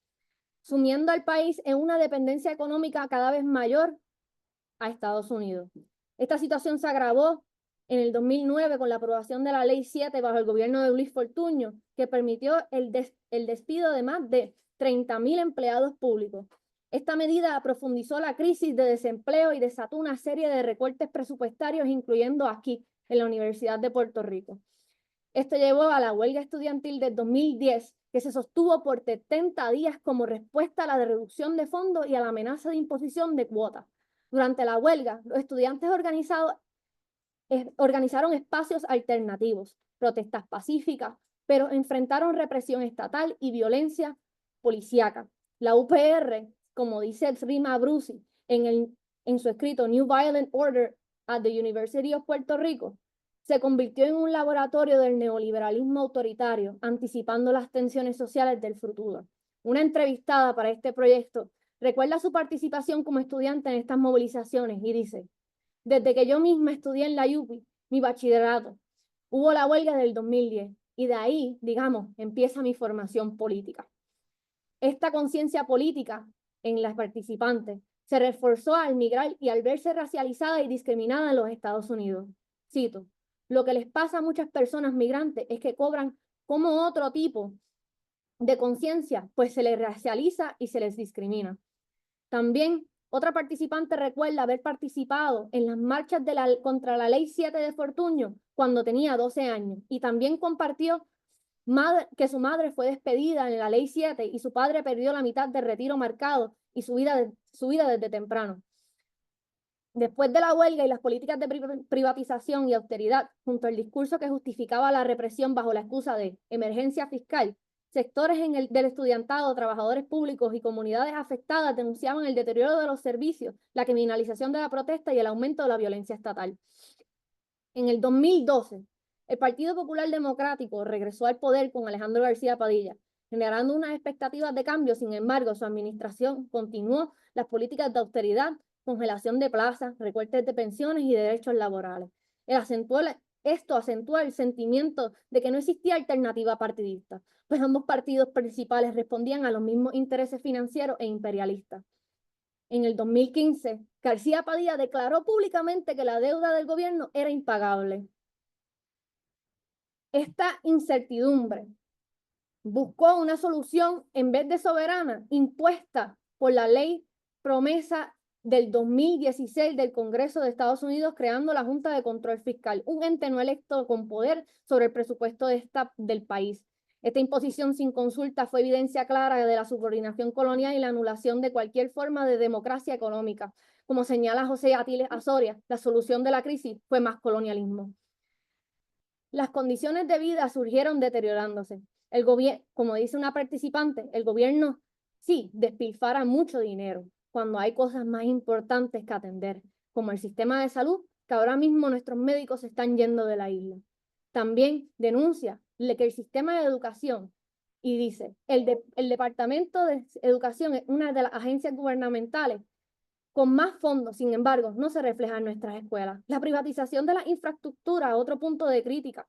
sumiendo al país en una dependencia económica cada vez mayor a Estados Unidos. Esta situación se agravó en el 2009 con la aprobación de la Ley 7 bajo el gobierno de Luis Fortuño, que permitió el despido de más de 30,000 empleados públicos. Esta medida profundizó la crisis de desempleo y desató una serie de recortes presupuestarios, incluyendo aquí, en la Universidad de Puerto Rico. Esto llevó a la huelga estudiantil del 2010, que se sostuvo por 70 días como respuesta a la reducción de fondos y a la amenaza de imposición de cuotas. Durante la huelga, los estudiantes organizaron espacios alternativos, protestas pacíficas, pero enfrentaron represión estatal y violencia policíaca. La UPR, como dice Rima Abruzzi en su escrito New Violent Order at the University of Puerto Rico, se convirtió en un laboratorio del neoliberalismo autoritario, anticipando las tensiones sociales del futuro. Una entrevistada para este proyecto recuerda su participación como estudiante en estas movilizaciones y dice: desde que yo misma estudié en la UPI, mi bachillerato, hubo la huelga del 2010 y de ahí, digamos, empieza mi formación política. Esta conciencia política en las participantes se reforzó al migrar y al verse racializada y discriminada en los Estados Unidos. Cito: lo que les pasa a muchas personas migrantes es que cobran como otro tipo de conciencia, pues se les racializa y se les discrimina. También otra participante recuerda haber participado en las marchas contra la Ley 7 de Fortuño cuando tenía 12 años y también compartió que su madre fue despedida en la Ley 7 y su padre perdió la mitad del retiro marcado y su vida desde temprano. Después de la huelga y las políticas de privatización y austeridad, junto al discurso que justificaba la represión bajo la excusa de emergencia fiscal, sectores del estudiantado, trabajadores públicos y comunidades afectadas denunciaban el deterioro de los servicios, la criminalización de la protesta y el aumento de la violencia estatal. En el 2012, el Partido Popular Democrático regresó al poder con Alejandro García Padilla, generando unas expectativas de cambio. Sin embargo, su administración continuó las políticas de austeridad, congelación de plazas, recortes de pensiones y derechos laborales. Esto acentuó el sentimiento de que no existía alternativa partidista, pues ambos partidos principales respondían a los mismos intereses financieros e imperialistas. En el 2015, García Padilla declaró públicamente que la deuda del gobierno era impagable. Esta incertidumbre buscó una solución en vez de soberana, impuesta por la ley promesa del 2016 del Congreso de Estados Unidos, creando la Junta de Control Fiscal, un ente no electo con poder sobre el presupuesto del país. Esta imposición sin consulta fue evidencia clara de la subordinación colonial y la anulación de cualquier forma de democracia económica. Como señala José Atiles Azoria, la solución de la crisis fue más colonialismo. Las condiciones de vida surgieron deteriorándose. Como dice una participante, el gobierno sí despilfarra mucho dinero cuando hay cosas más importantes que atender, como el sistema de salud, que ahora mismo nuestros médicos se están yendo de la isla. También denuncia que el sistema de educación, y dice, el Departamento de Educación es una de las agencias gubernamentales con más fondos, sin embargo, no se refleja en nuestras escuelas. La privatización de la infraestructura, otro punto de crítica.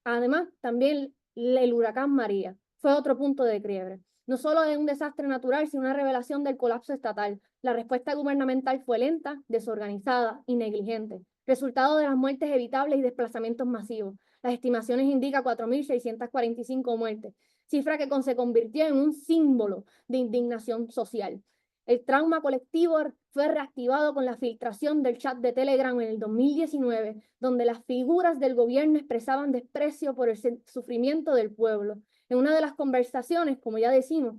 Además, también el huracán María fue otro punto de quiebre. No solo de un desastre natural, sino una revelación del colapso estatal. La respuesta gubernamental fue lenta, desorganizada y negligente, resultado de las muertes evitables y desplazamientos masivos. Las estimaciones indican 4.645 muertes, cifra que se convirtió en un símbolo de indignación social. El trauma colectivo fue reactivado con la filtración del chat de Telegram en el 2019, donde las figuras del gobierno expresaban desprecio por el sufrimiento del pueblo. En una de las conversaciones, como ya decimos,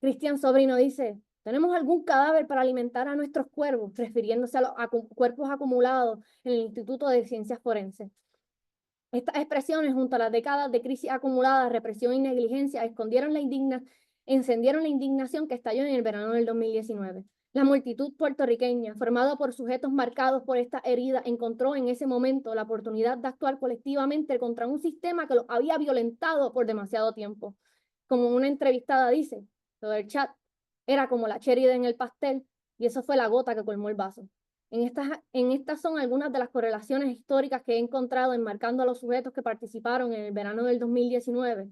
Cristian Sobrino dice: ¿tenemos algún cadáver para alimentar a nuestros cuervos?, refiriéndose a los cuerpos acumulados en el Instituto de Ciencias Forenses. Estas expresiones, junto a las décadas de crisis acumulada, represión y negligencia, encendieron la indignación que estalló en el verano del 2019. La multitud puertorriqueña, formada por sujetos marcados por esta herida, encontró en ese momento la oportunidad de actuar colectivamente contra un sistema que los había violentado por demasiado tiempo. Como una entrevistada dice, lo del chat era como la cherry en el pastel, y eso fue la gota que colmó el vaso. En estas son algunas de las correlaciones históricas que he encontrado enmarcando a los sujetos que participaron en el verano del 2019.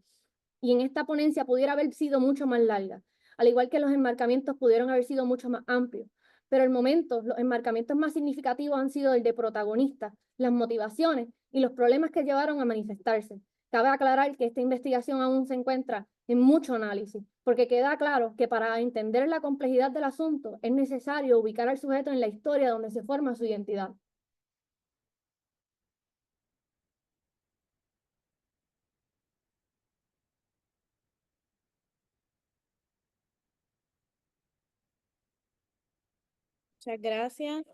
Y en esta ponencia pudiera haber sido mucho más larga, al igual que los enmarcamientos pudieron haber sido mucho más amplios. Pero el momento, los enmarcamientos más significativos han sido el de protagonistas, las motivaciones y los problemas que llevaron a manifestarse. Cabe aclarar que esta investigación aún se encuentra en mucho análisis, porque queda claro que para entender la complejidad del asunto es necesario ubicar al sujeto en la historia donde se forma su identidad. Muchas gracias.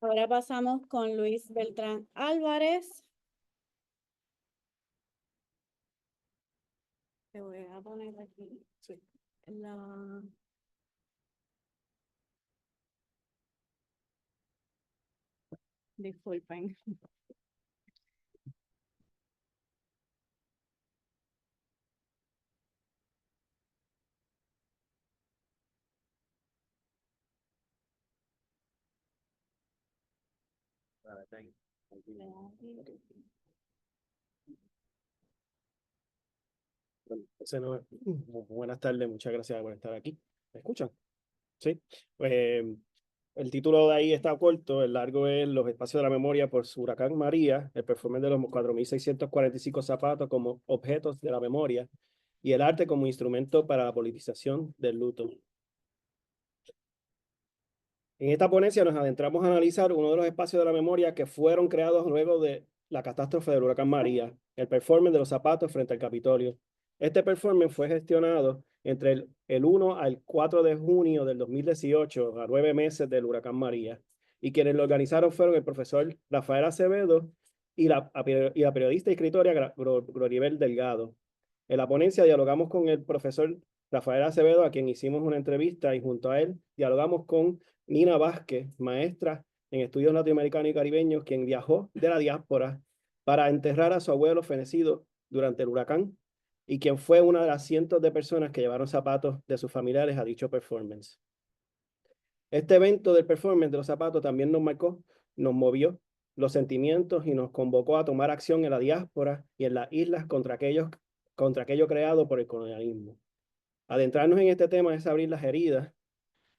Ahora pasamos con Luis Beltrán Álvarez. Te voy a poner aquí la... Disculpen. Buenas tardes, muchas gracias por estar aquí. ¿Me escuchan? Sí. El título de ahí está corto, el largo es Los espacios de la memoria por Huracán María, el performance de los 4.645 zapatos como objetos de la memoria y el arte como instrumento para la politización del luto. En esta ponencia nos adentramos a analizar uno de los espacios de la memoria que fueron creados luego de la catástrofe del huracán María, el performance de los zapatos frente al Capitolio. Este performance fue gestionado entre el 1 al 4 de junio del 2018, a 9 meses del huracán María, y quienes lo organizaron fueron el profesor Rafael Acevedo y la periodista y escritora Gloribel Delgado. En la ponencia dialogamos con el profesor Rafael Acevedo, a quien hicimos una entrevista, y junto a él dialogamos con Nina Vázquez, maestra en estudios latinoamericanos y caribeños, quien viajó de la diáspora para enterrar a su abuelo fenecido durante el huracán y quien fue una de las cientos de personas que llevaron zapatos de sus familiares a dicho performance. Este evento del performance de los zapatos también nos marcó, nos movió los sentimientos y nos convocó a tomar acción en la diáspora y en las islas contra aquello creado por el colonialismo. Adentrarnos en este tema es abrir las heridas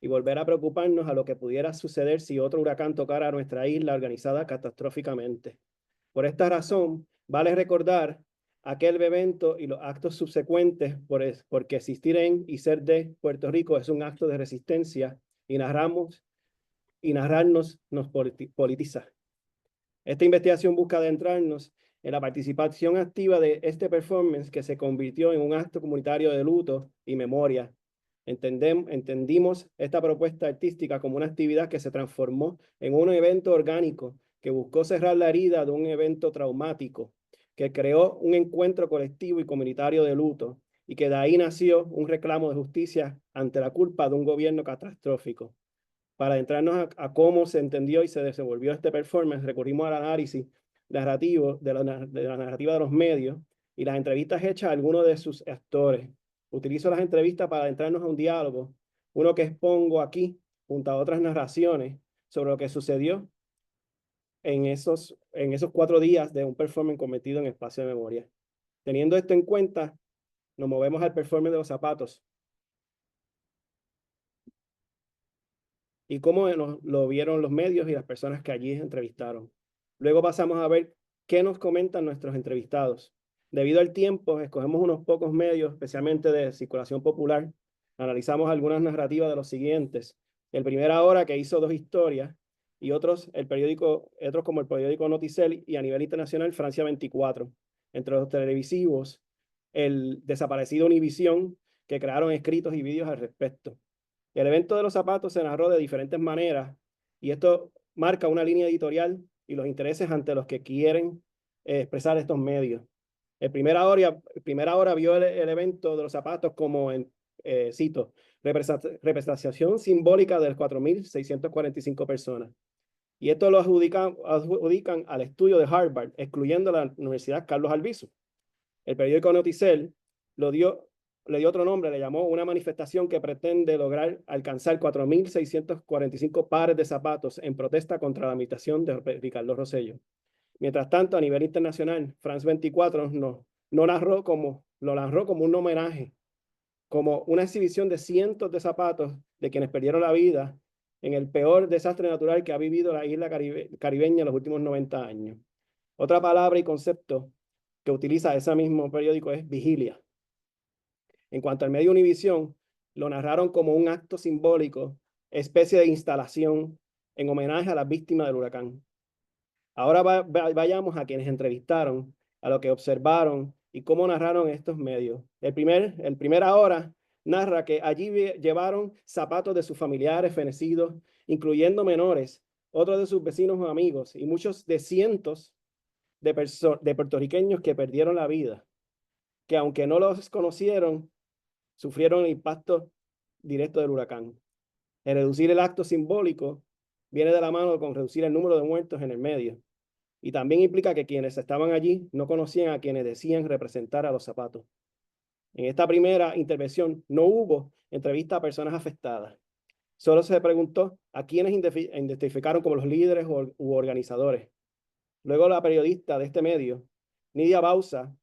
y volver a preocuparnos a lo que pudiera suceder si otro huracán tocara a nuestra isla organizada catastróficamente. Por esta razón, vale recordar aquel evento y los actos subsecuentes, porque existir en y ser de Puerto Rico es un acto de resistencia y narrarnos nos politiza. Esta investigación busca adentrarnos en la participación activa de este performance que se convirtió en un acto comunitario de luto y memoria. Entendimos esta propuesta artística como una actividad que se transformó en un evento orgánico que buscó cerrar la herida de un evento traumático, que creó un encuentro colectivo y comunitario de luto, y que de ahí nació un reclamo de justicia ante la culpa de un gobierno catastrófico. Para adentrarnos a cómo se entendió y se desenvolvió este performance, recurrimos al análisis narrativo de la narrativa de los medios y las entrevistas hechas a algunos de sus actores. Utilizo las entrevistas para adentrarnos a un diálogo, uno que expongo aquí, junto a otras narraciones, sobre lo que sucedió en esos 4 días de un performance cometido en espacio de memoria. Teniendo esto en cuenta, nos movemos al performance de los zapatos. Y cómo lo vieron los medios y las personas que allí entrevistaron. Luego pasamos a ver qué nos comentan nuestros entrevistados. Debido al tiempo, escogemos unos pocos medios, especialmente de circulación popular, Analizamos algunas narrativas de los siguientes. El Primera Hora, que hizo 2 historias, y otros como el periódico Noticel y a nivel internacional Francia 24. Entre los televisivos, el desaparecido Univisión, que crearon escritos y vídeos al respecto. El evento de los zapatos se narró de diferentes maneras y esto marca una línea editorial y los intereses ante los que quieren expresar estos medios. El Primera Hora vio el evento de los zapatos como, cito, representación simbólica de las 4.645 personas. Y esto lo adjudican al estudio de Harvard, excluyendo la Universidad Carlos Albizu. El periódico Noticel le dio otro nombre, le llamó una manifestación que pretende lograr alcanzar 4.645 pares de zapatos en protesta contra la imitación de Ricardo Rosselló. Mientras tanto, a nivel internacional, France 24 lo narró como un homenaje, como una exhibición de cientos de zapatos de quienes perdieron la vida en el peor desastre natural que ha vivido la isla caribeña en los últimos 90 años. Otra palabra y concepto que utiliza ese mismo periódico es vigilia. En cuanto al medio Univisión, lo narraron como un acto simbólico, especie de instalación en homenaje a las víctimas del huracán. Ahora vayamos a quienes entrevistaron, a lo que observaron y cómo narraron estos medios. El Primera Hora narra que allí llevaron zapatos de sus familiares fenecidos, incluyendo menores, otros de sus vecinos o amigos, y muchos de cientos de puertorriqueños que perdieron la vida, que aunque no los conocieron, sufrieron el impacto directo del huracán. El reducir el acto simbólico viene de la mano con reducir el número de muertos en el medio. Y también implica que quienes estaban allí no conocían a quienes decían representar a los zapatos. En esta primera intervención no hubo entrevista a personas afectadas. Solo se preguntó a quienes identificaron como los líderes u organizadores. Luego la periodista de este medio, Nidia Bauza,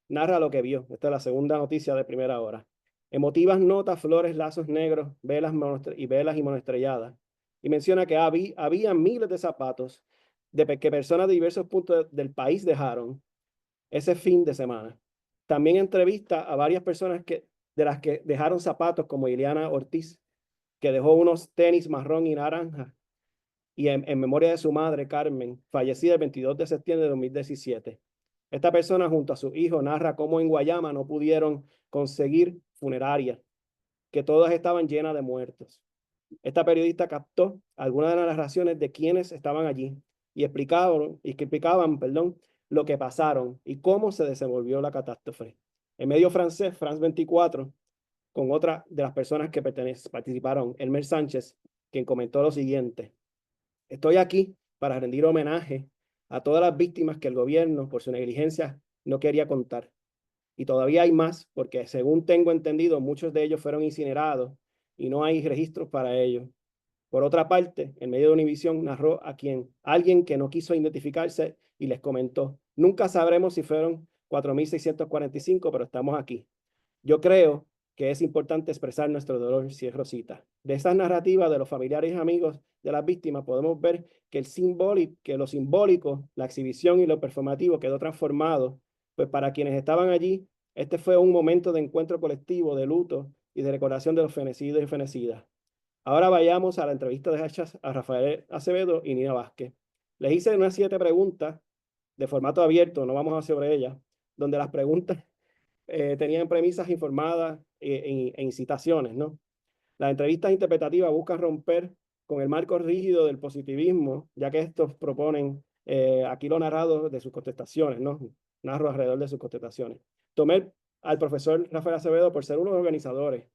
narra lo que vio. Esta es la segunda noticia de Primera Hora. Emotivas notas, flores, lazos negros, velas y monoestrelladas. Y menciona que había miles de zapatos que personas de diversos puntos del país dejaron ese fin de semana. También entrevista a varias personas de las que dejaron zapatos, como Ileana Ortiz, que dejó unos tenis marrón y naranja, y en memoria de su madre, Carmen, fallecida el 22 de septiembre de 2017. Esta persona, junto a su hijo, narra cómo en Guayama no pudieron conseguir funeraria, que todas estaban llenas de muertos. Esta periodista captó algunas de las narraciones de quienes estaban allí y explicaban, lo que pasaron y cómo se desenvolvió la catástrofe. En medio francés, France 24, con otra de las personas que participaron, Elmer Sánchez, quien comentó lo siguiente: estoy aquí para rendir homenaje a todas las víctimas que el gobierno, por su negligencia, no quería contar. Y todavía hay más, porque según tengo entendido, muchos de ellos fueron incinerados y no hay registros para ellos. Por otra parte, el medio de Univisión narró a alguien que no quiso identificarse y les comentó: nunca sabremos si fueron 4.645, pero estamos aquí. Yo creo que es importante expresar nuestro dolor, si es Rosita. De esas narrativas de los familiares y amigos de las víctimas podemos ver que lo simbólico, la exhibición y lo performativo quedó transformado, pues para quienes estaban allí, este fue un momento de encuentro colectivo, de luto y de recordación de los fenecidos y fenecidas. Ahora vayamos a la entrevista de Hachas a Rafael Acevedo y Nina Vázquez. Les hice unas 7 preguntas de formato abierto, no vamos a hablar sobre ellas, donde las preguntas tenían premisas informadas e incitaciones, ¿no? Las entrevistas interpretativas buscan romper con el marco rígido del positivismo, ya que estos proponen aquí lo narrado de sus contestaciones, ¿no? Narro alrededor de sus contestaciones. Tomé al profesor Rafael Acevedo por ser uno de los organizadores.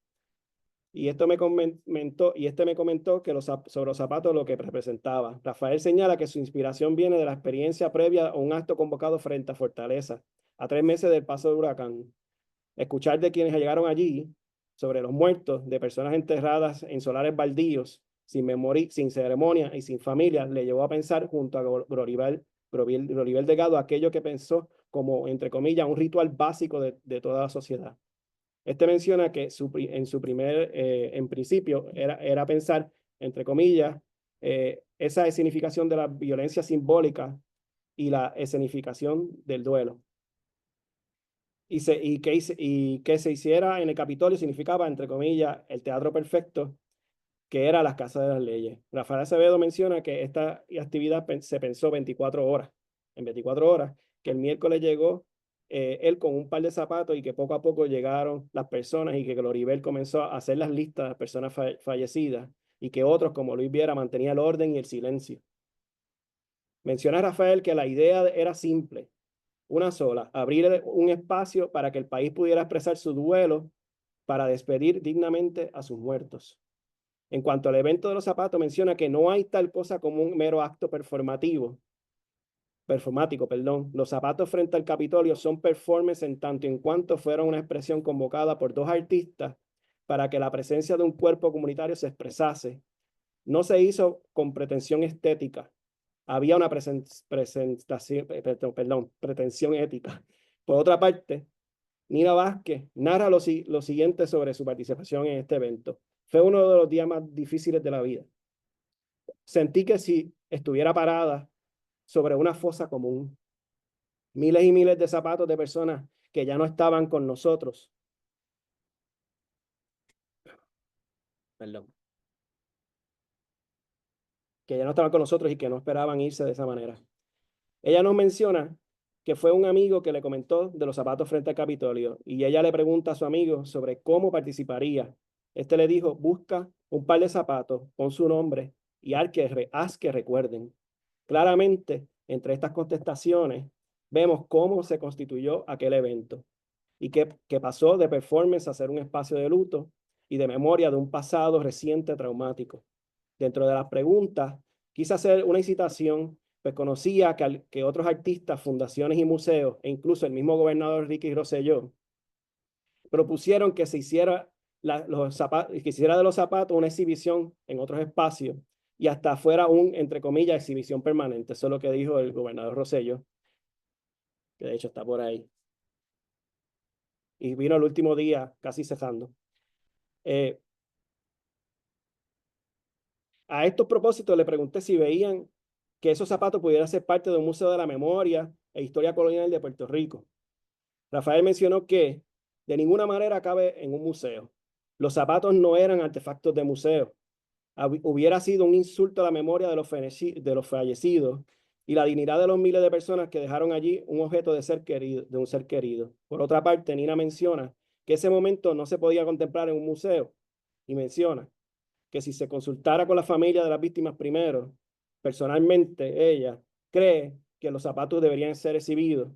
Y este me comentó que sobre los zapatos lo que representaba. Rafael señala que su inspiración viene de la experiencia previa a un acto convocado frente a Fortaleza, a 3 meses del paso del huracán. Escuchar de quienes llegaron allí sobre los muertos, de personas enterradas en solares baldíos, sin memoria, sin ceremonia y sin familia, le llevó a pensar junto a Glorivel Delgado aquello que pensó como, entre comillas, un ritual básico de toda la sociedad. Este menciona que en principio era pensar, entre comillas, esa escenificación de la violencia simbólica y la escenificación del duelo. y que se hiciera en el Capitolio significaba, entre comillas, el teatro perfecto, que era las casas de las leyes. Rafael Acevedo menciona que esta actividad se pensó 24 horas. En 24 horas, que el miércoles llegó él con un par de zapatos y que poco a poco llegaron las personas y que Gloribel comenzó a hacer las listas de las personas fallecidas y que otros, como Luis Viera, mantenía el orden y el silencio. Menciona Rafael que la idea era simple, una sola, abrir un espacio para que el país pudiera expresar su duelo para despedir dignamente a sus muertos. En cuanto al evento de los zapatos, menciona que no hay tal cosa como un mero acto performático. Los zapatos frente al Capitolio son performance en tanto en cuanto fueron una expresión convocada por dos artistas para que la presencia de un cuerpo comunitario se expresase. No se hizo con pretensión estética. Había una pretensión ética. Por otra parte, Nina Vázquez narra lo siguiente sobre su participación en este evento. Fue uno de los días más difíciles de la vida. Sentí que si estuviera parada sobre una fosa común, miles y miles de zapatos de personas que ya no estaban con nosotros. Perdón. Que ya no estaban con nosotros y que no esperaban irse de esa manera. Ella nos menciona que fue un amigo que le comentó de los zapatos frente al Capitolio y ella le pregunta a su amigo sobre cómo participaría. Este le dijo, busca un par de zapatos, pon su nombre y haz que recuerden. Claramente, entre estas contestaciones, vemos cómo se constituyó aquel evento y que pasó de performance a ser un espacio de luto y de memoria de un pasado reciente traumático. Dentro de las preguntas, quise hacer una incitación, pues conocía que otros artistas, fundaciones y museos, e incluso el mismo gobernador Ricky Rosselló, propusieron que se hiciera de los zapatos una exhibición en otros espacios y hasta fuera entre comillas, exhibición permanente. Eso es lo que dijo el gobernador Rosselló, que de hecho está por ahí. Y vino el último día casi cesando. A estos propósitos le pregunté si veían que esos zapatos pudieran ser parte de un museo de la memoria e historia colonial de Puerto Rico. Rafael mencionó que de ninguna manera cabe en un museo. Los zapatos no eran artefactos de museo. Hubiera sido un insulto a la memoria de los fallecidos y la dignidad de los miles de personas que dejaron allí un objeto de un ser querido. Por otra parte, Nina menciona que ese momento no se podía contemplar en un museo y menciona que si se consultara con la familia de las víctimas primero, personalmente ella cree que los zapatos deberían ser exhibidos.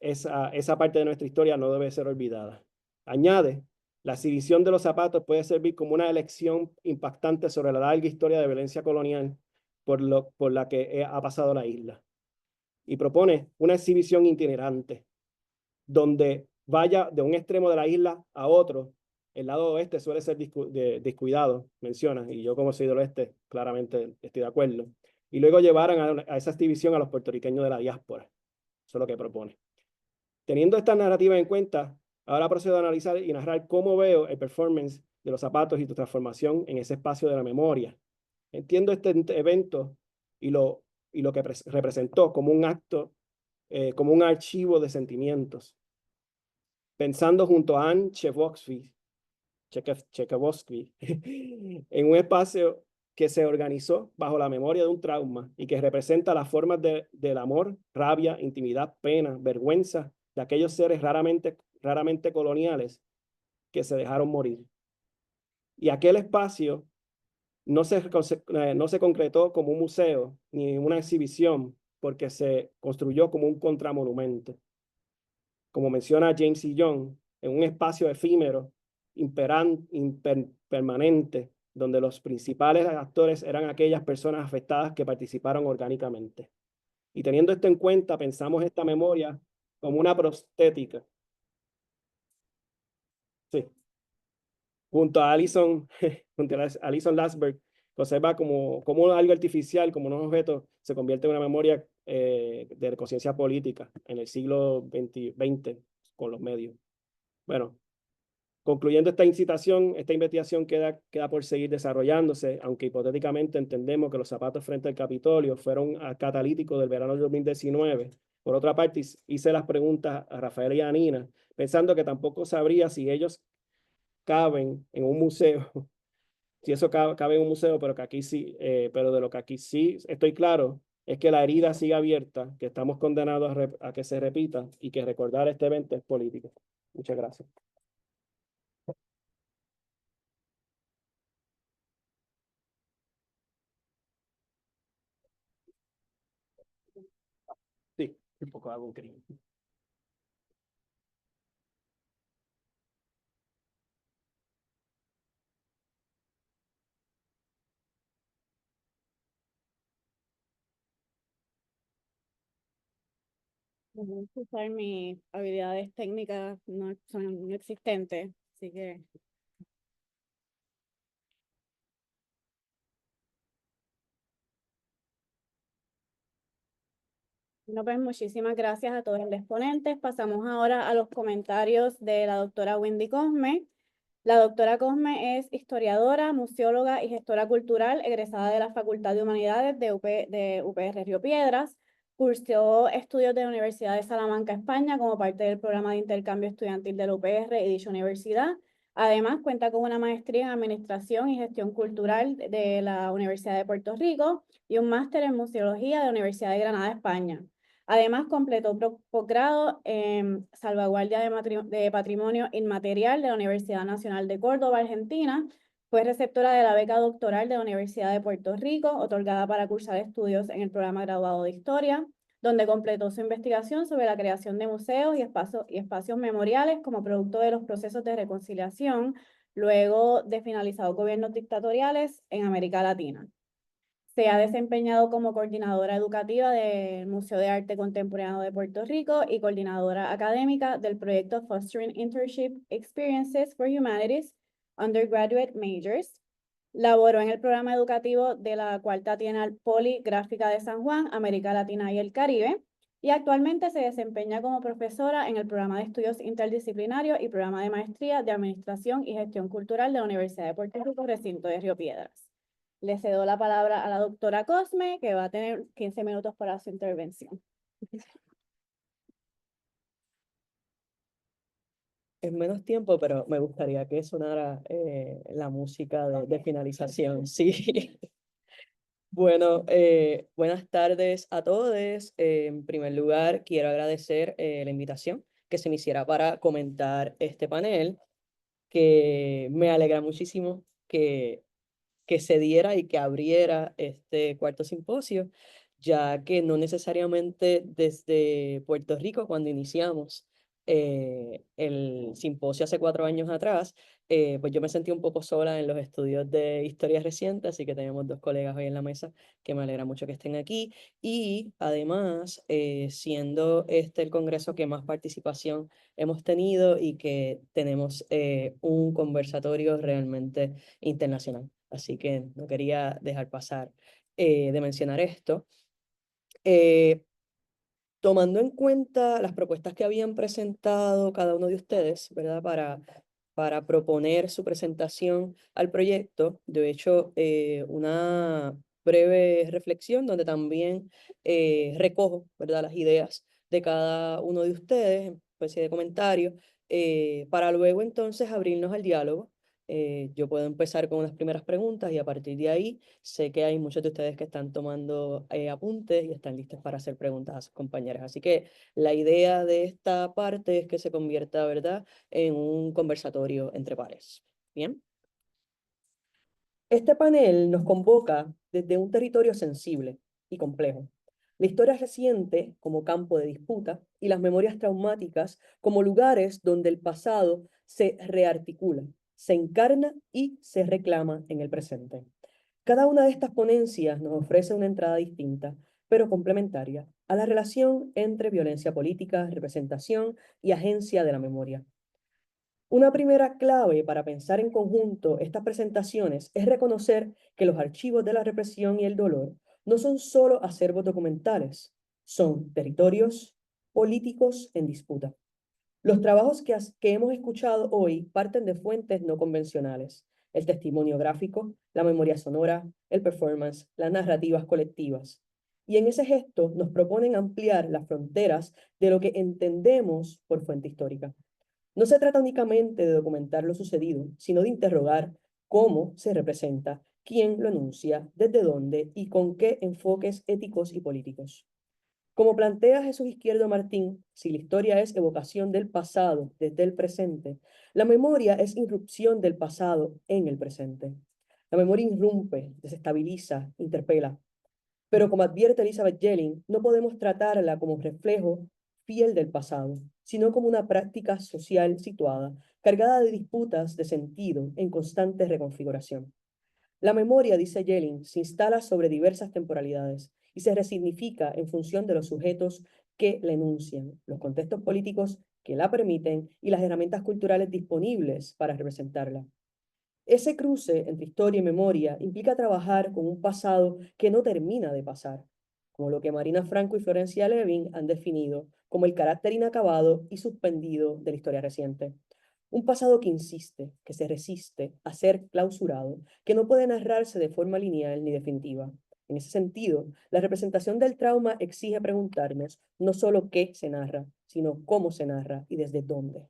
Esa parte de nuestra historia no debe ser olvidada. Añade, la exhibición de los zapatos puede servir como una lección impactante sobre la larga historia de violencia colonial por la que ha pasado la isla. Y propone una exhibición itinerante, donde vaya de un extremo de la isla a otro. El lado oeste suele ser descuidado, menciona, y yo como soy del oeste, claramente estoy de acuerdo. Y luego llevaran a esa exhibición a los puertorriqueños de la diáspora. Eso es lo que propone. Teniendo esta narrativa en cuenta, ahora procedo a analizar y narrar cómo veo el performance de los zapatos y tu transformación en ese espacio de la memoria. Entiendo este evento y lo que representó como un acto, como un archivo de sentimientos. Pensando junto a Anne Tchaikovsky en un espacio que se organizó bajo la memoria de un trauma y que representa las formas del amor, rabia, intimidad, pena, vergüenza de aquellos seres raramente coloniales que se dejaron morir. Y aquel espacio no se concretó como un museo ni una exhibición porque se construyó como un contramonumento. Como menciona James E. Young, en un espacio efímero, permanente, donde los principales actores eran aquellas personas afectadas que participaron orgánicamente. Y teniendo esto en cuenta, pensamos esta memoria como una prostética. Sí. Junto a Alison Lasberg, observa como algo artificial, como un objeto, se convierte en una memoria de conciencia política en el siglo XX con los medios. Bueno, concluyendo esta investigación queda por seguir desarrollándose, aunque hipotéticamente entendemos que los zapatos frente al Capitolio fueron catalíticos del verano del 2019. Por otra parte, hice las preguntas a Rafael y a Nina, pensando que tampoco sabría si ellos caben en un museo, si eso cabe en un museo, pero que aquí sí, pero de lo que aquí sí estoy claro es que la herida sigue abierta, que estamos condenados a que se repita y que recordar este evento es político. Muchas gracias. Sí, un poco hago un crimen. Voy a usar mis habilidades técnicas no son inexistentes, así que bueno, pues muchísimas gracias a todos los exponentes. Pasamos ahora a los comentarios de la doctora Wendy Cosme. La doctora Cosme es historiadora, museóloga y gestora cultural egresada de la Facultad de Humanidades de UPR Río Piedras. Cursó estudios de la Universidad de Salamanca, España, como parte del programa de intercambio estudiantil de la UPR y dicha universidad. Además, cuenta con una maestría en Administración y Gestión Cultural de la Universidad de Puerto Rico y un máster en Museología de la Universidad de Granada, España. Además, completó posgrado en Salvaguardia de Patrimonio Inmaterial de la Universidad Nacional de Córdoba, Argentina. Fue receptora de la beca doctoral de la Universidad de Puerto Rico, otorgada para cursar estudios en el programa graduado de Historia, donde completó su investigación sobre la creación de museos y espacios memoriales como producto de los procesos de reconciliación, luego de finalizados gobiernos dictatoriales en América Latina. Se ha desempeñado como coordinadora educativa del Museo de Arte Contemporáneo de Puerto Rico y coordinadora académica del proyecto Fostering Internship Experiences for Humanities Undergraduate Majors. Laboró en el programa educativo de la Cuarta Trienal Poligráfica de San Juan, América Latina y el Caribe, y actualmente se desempeña como profesora en el programa de estudios interdisciplinarios y programa de maestría de Administración y Gestión Cultural de la Universidad de Puerto Rico, recinto de Río Piedras. Le cedo la palabra a la doctora Cosme, que va a tener 15 minutos para su intervención. Es menos tiempo, pero me gustaría que sonara la música de finalización. Sí. Bueno, buenas tardes a todos. En primer lugar, quiero agradecer la invitación que se me hiciera para comentar este panel, que me alegra muchísimo que se diera y que abriera este cuarto simposio, ya que no necesariamente desde Puerto Rico, cuando iniciamos el simposio hace 4 años atrás, pues yo me sentí un poco sola en los estudios de historia reciente, así que tenemos 2 colegas hoy en la mesa que me alegra mucho que estén aquí. Y además, siendo este el congreso que más participación hemos tenido y que tenemos un conversatorio realmente internacional. Así que no quería dejar pasar de mencionar esto. Tomando en cuenta las propuestas que habían presentado cada uno de ustedes, ¿verdad? Para proponer su presentación al proyecto, yo he hecho una breve reflexión donde también recojo, ¿verdad? Las ideas de cada uno de ustedes, especie de comentario, para luego entonces abrirnos al diálogo. Yo puedo empezar con unas primeras preguntas y a partir de ahí sé que hay muchos de ustedes que están tomando apuntes y están listos para hacer preguntas a sus compañeras. Así que la idea de esta parte es que se convierta, ¿verdad?, en un conversatorio entre pares. Bien. Este panel nos convoca desde un territorio sensible y complejo. La historia reciente como campo de disputa y las memorias traumáticas como lugares donde el pasado se rearticula, se encarna y se reclama en el presente. Cada una de estas ponencias nos ofrece una entrada distinta, pero complementaria, a la relación entre violencia política, representación y agencia de la memoria. Una primera clave para pensar en conjunto estas presentaciones es reconocer que los archivos de la represión y el dolor no son solo acervos documentales, son territorios políticos en disputa. Los trabajos que hemos escuchado hoy parten de fuentes no convencionales: el testimonio gráfico, la memoria sonora, el performance, las narrativas colectivas. y en ese gesto nos proponen ampliar las fronteras de lo que entendemos por fuente histórica. No se trata únicamente de documentar lo sucedido, sino de interrogar cómo se representa, quién lo enuncia, desde dónde y con qué enfoques éticos y políticos. Como plantea Jesús Izquierdo Martín, si la historia es evocación del pasado desde el presente, la memoria es irrupción del pasado en el presente. La memoria irrumpe, desestabiliza, interpela. Pero como advierte Elizabeth Jelling, no podemos tratarla como reflejo fiel del pasado, sino como una práctica social situada, cargada de disputas de sentido en constante reconfiguración. La memoria, dice Jelling, se instala sobre diversas temporalidades y se resignifica en función de los sujetos que la enuncian, los contextos políticos que la permiten y las herramientas culturales disponibles para representarla. Ese cruce entre historia y memoria implica trabajar con un pasado que no termina de pasar, como lo que Marina Franco y Florencia Levin han definido como el carácter inacabado y suspendido de la historia reciente. Un pasado que insiste, que se resiste a ser clausurado, que no puede narrarse de forma lineal ni definitiva. En ese sentido, la representación del trauma exige preguntarnos no solo qué se narra, sino cómo se narra y desde dónde.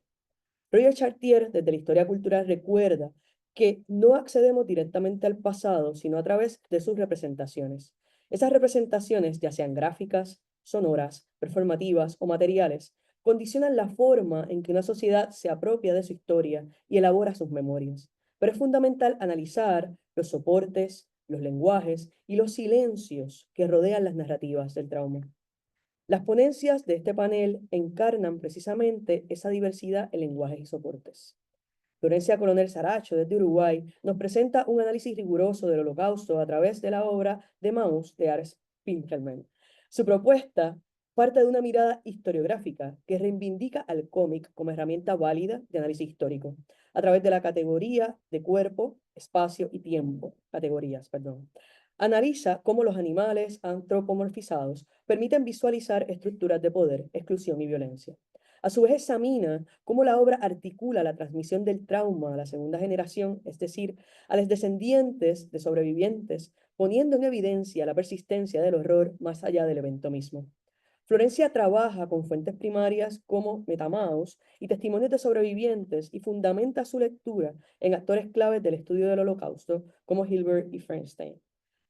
Roger Chartier, desde la historia cultural, recuerda que no accedemos directamente al pasado, sino a través de sus representaciones. Esas representaciones, ya sean gráficas, sonoras, performativas o materiales, condicionan la forma en que una sociedad se apropia de su historia y elabora sus memorias. Pero es fundamental analizar los soportes, los lenguajes y los silencios que rodean las narrativas del trauma. Las ponencias de este panel encarnan precisamente esa diversidad en lenguajes y soportes. Florencia Coronel Saracho, desde Uruguay, nos presenta un análisis riguroso del Holocausto a través de la obra de Maus de Ars Pinkelman. Su propuesta parte de una mirada historiográfica que reivindica al cómic como herramienta válida de análisis histórico, a través de la categoría de cuerpo, espacio y tiempo, Analiza cómo los animales antropomorfizados permiten visualizar estructuras de poder, exclusión y violencia. A su vez examina cómo la obra articula la transmisión del trauma a la segunda generación, es decir, a los descendientes de sobrevivientes, poniendo en evidencia la persistencia del horror más allá del evento mismo. Florencia trabaja con fuentes primarias como Metamaus y testimonios de sobrevivientes y fundamenta su lectura en actores claves del estudio del Holocausto como Hilbert y Feinstein.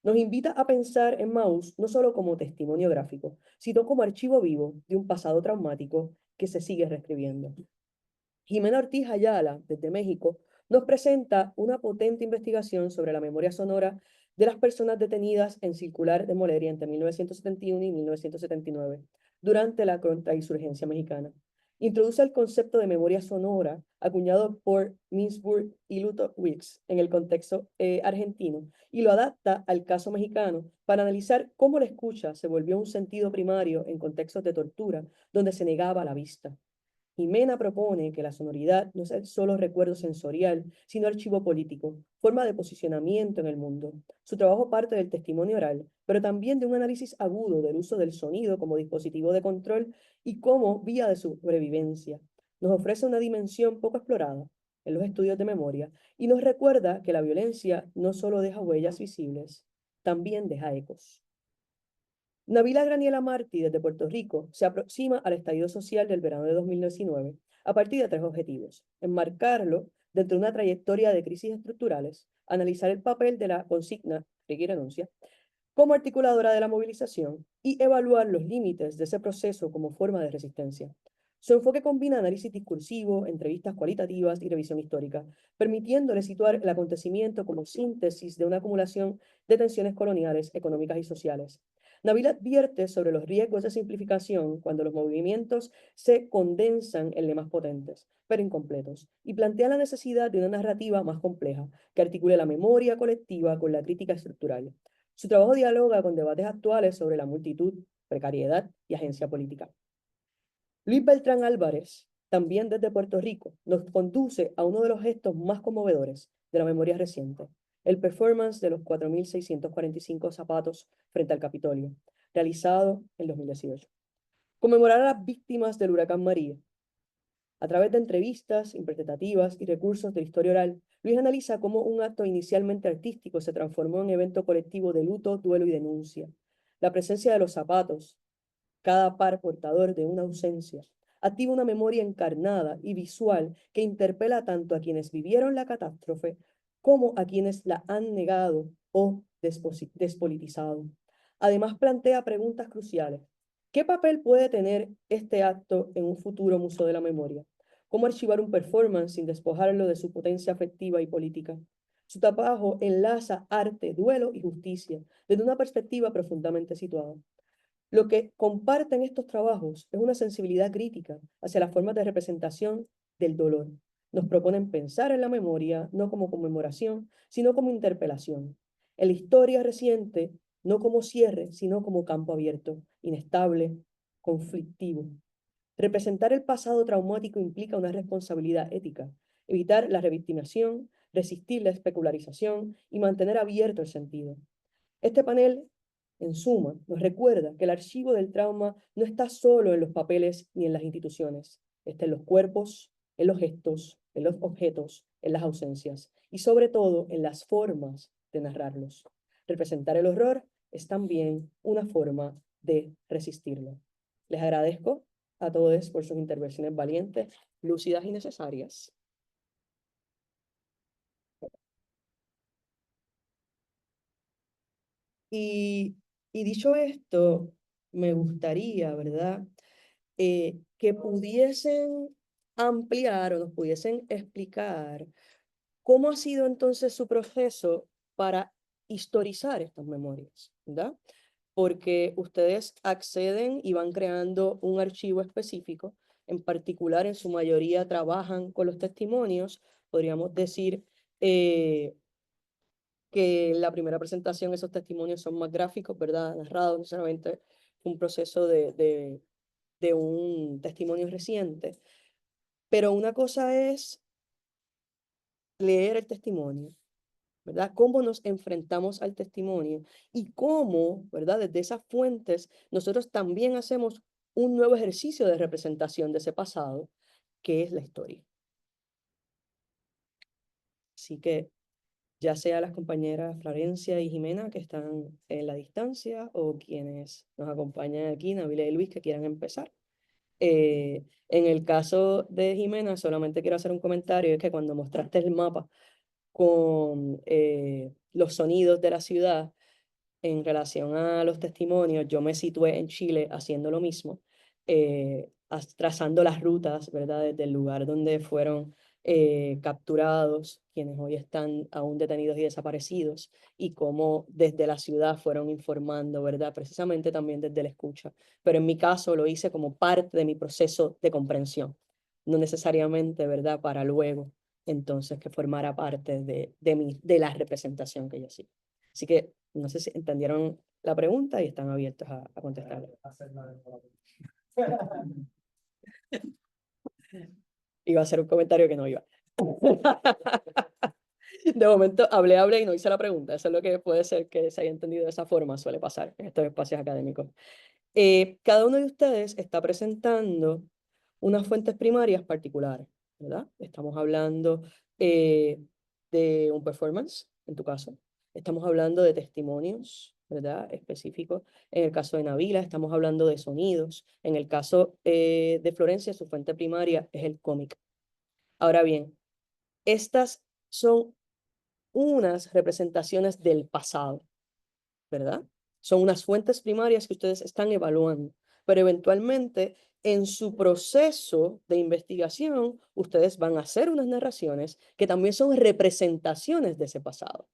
Nos invita a pensar en Maus no solo como testimonio gráfico, sino como archivo vivo de un pasado traumático que se sigue reescribiendo. Jimena Ortiz Ayala, desde México, nos presenta una potente investigación sobre la memoria sonora de las personas detenidas en Circular de Moleria entre 1971 y 1979, durante la contrainsurgencia mexicana. Introduce el concepto de memoria sonora, acuñado por Mintzberg y Lutowicz en el contexto argentino, y lo adapta al caso mexicano para analizar cómo la escucha se volvió un sentido primario en contextos de tortura, donde se negaba la vista. Jimena propone que la sonoridad no es solo recuerdo sensorial, sino archivo político, forma de posicionamiento en el mundo. Su trabajo parte del testimonio oral, pero también de un análisis agudo del uso del sonido como dispositivo de control y como vía de sobrevivencia. Nos ofrece una dimensión poco explorada en los estudios de memoria y nos recuerda que la violencia no solo deja huellas visibles, también deja ecos. Nabila Graniela Martí, desde Puerto Rico, se aproxima al estallido social del verano de 2019 a partir de tres objetivos: enmarcarlo dentro de una trayectoria de crisis estructurales, analizar el papel de la consigna Ricky renuncia como articuladora de la movilización y evaluar los límites de ese proceso como forma de resistencia. Su enfoque combina análisis discursivo, entrevistas cualitativas y revisión histórica, permitiéndole situar el acontecimiento como síntesis de una acumulación de tensiones coloniales, económicas y sociales. Nabila advierte sobre los riesgos de simplificación cuando los movimientos se condensan en lemas potentes, pero incompletos, y plantea la necesidad de una narrativa más compleja que articule la memoria colectiva con la crítica estructural. Su trabajo dialoga con debates actuales sobre la multitud, precariedad y agencia política. Luis Beltrán Álvarez, también desde Puerto Rico, nos conduce a uno de los gestos más conmovedores de la memoria reciente, el performance de los 4.645 zapatos frente al Capitolio, realizado en 2018. Conmemorar a las víctimas del huracán María. A través de entrevistas interpretativas y recursos de la historia oral, Luis analiza cómo un acto inicialmente artístico se transformó en evento colectivo de luto, duelo y denuncia. La presencia de los zapatos, cada par portador de una ausencia, activa una memoria encarnada y visual que interpela tanto a quienes vivieron la catástrofe como a quienes la han negado o despolitizado. Además, plantea preguntas cruciales. ¿Qué papel puede tener este acto en un futuro museo de la memoria? ¿Cómo archivar un performance sin despojarlo de su potencia afectiva y política? Su trabajo enlaza arte, duelo y justicia desde una perspectiva profundamente situada. Lo que comparten estos trabajos es una sensibilidad crítica hacia las formas de representación del dolor. Nos proponen pensar en la memoria no como conmemoración, sino como interpelación. En la historia reciente, no como cierre, sino como campo abierto, inestable, conflictivo. Representar el pasado traumático implica una responsabilidad ética, evitar la revictimización, resistir la especularización y mantener abierto el sentido. Este panel, en suma, nos recuerda que el archivo del trauma no está solo en los papeles ni en las instituciones, está en los cuerpos, en los gestos, en los objetos, en las ausencias y sobre todo en las formas de narrarlos. Representar el horror es también una forma de resistirlo. Les agradezco a todos por sus intervenciones valientes, lúcidas y necesarias. Y dicho esto, me gustaría, ¿verdad? Que pudiesen ampliar o nos pudiesen explicar cómo ha sido entonces su proceso para historizar estas memorias, ¿verdad? Porque ustedes acceden y van creando un archivo específico, en particular en su mayoría trabajan con los testimonios, podríamos decir que en la primera presentación esos testimonios son más gráficos, ¿verdad? Narrados, necesariamente un proceso de un testimonio reciente. Pero una cosa es leer el testimonio, ¿verdad? Cómo nos enfrentamos al testimonio y cómo, ¿verdad? Desde esas fuentes nosotros también hacemos un nuevo ejercicio de representación de ese pasado, que es la historia. Así que ya sea las compañeras Florencia y Jimena que están en la distancia o quienes nos acompañan aquí, Nabila y Luis, que quieran empezar. En el caso de Jimena, solamente quiero hacer un comentario, es que cuando mostraste el mapa con los sonidos de la ciudad en relación a los testimonios, yo me situé en Chile haciendo lo mismo, trazando las rutas, ¿verdad? Desde el lugar donde fueron capturados, quienes hoy están aún detenidos y desaparecidos, y cómo desde la ciudad fueron informando, ¿verdad? Precisamente también desde la escucha. Pero en mi caso lo hice como parte de mi proceso de comprensión, no necesariamente, ¿verdad? Para luego, entonces, que formara parte de la representación que yo hacía. Así que no sé si entendieron la pregunta y están abiertos a contestar. Iba a hacer un comentario que no iba. De momento hablé y no hice la pregunta. Eso es lo que puede ser que se haya entendido de esa forma, suele pasar en estos espacios académicos. Cada uno de ustedes está presentando unas fuentes primarias particulares, ¿verdad? Estamos hablando de un performance, en tu caso. Estamos hablando de testimonios, ¿verdad? Específicos. En el caso de Nabila, estamos hablando de sonidos. En el caso de Florencia, su fuente primaria es el cómic. Ahora bien, estas son unas representaciones del pasado, ¿verdad? Son unas fuentes primarias que ustedes están evaluando, pero eventualmente en su proceso de investigación, ustedes van a hacer unas narraciones que también son representaciones de ese pasado.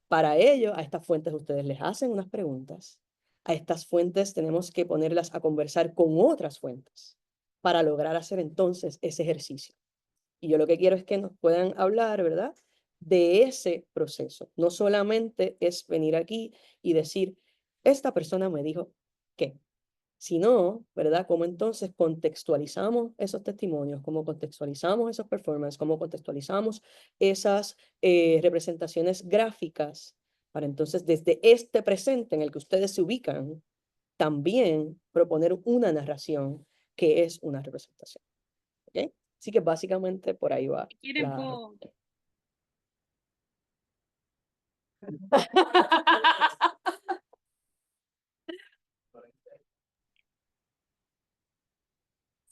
Para ello, a estas fuentes ustedes les hacen unas preguntas. A estas fuentes tenemos que ponerlas a conversar con otras fuentes para lograr hacer entonces ese ejercicio. Y yo lo que quiero es que nos puedan hablar, ¿verdad? De ese proceso. No solamente es venir aquí y decir, esta persona me dijo qué, sino, ¿verdad? Cómo entonces contextualizamos esos testimonios, cómo contextualizamos esos performances, cómo contextualizamos esas representaciones gráficas para entonces desde este presente en el que ustedes se ubican, también proponer una narración que es una representación. ¿Ok? Así que básicamente por ahí va. Si quieren, puedo.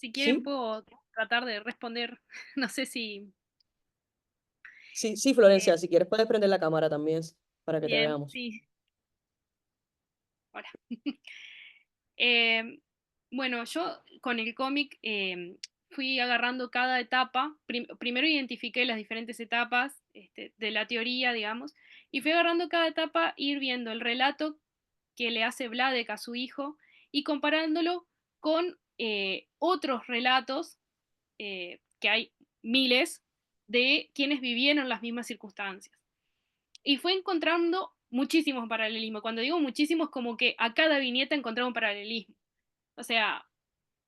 Si quieren ¿Sí? puedo tratar de responder, no sé si... Sí, Florencia, si quieres puedes prender la cámara también para que te Bien, veamos. sí. Hola. Em, bueno, yo con el cómic fui agarrando cada etapa. Primero identifiqué las diferentes etapas de la teoría, digamos, y fui agarrando cada etapa, ir viendo el relato que le hace Vladek a su hijo y comparándolo con otros relatos, que hay miles, de quienes vivieron las mismas circunstancias. Y fue encontrando muchísimos paralelismos. Cuando digo muchísimos, como que a cada viñeta encontraba un paralelismo. O sea,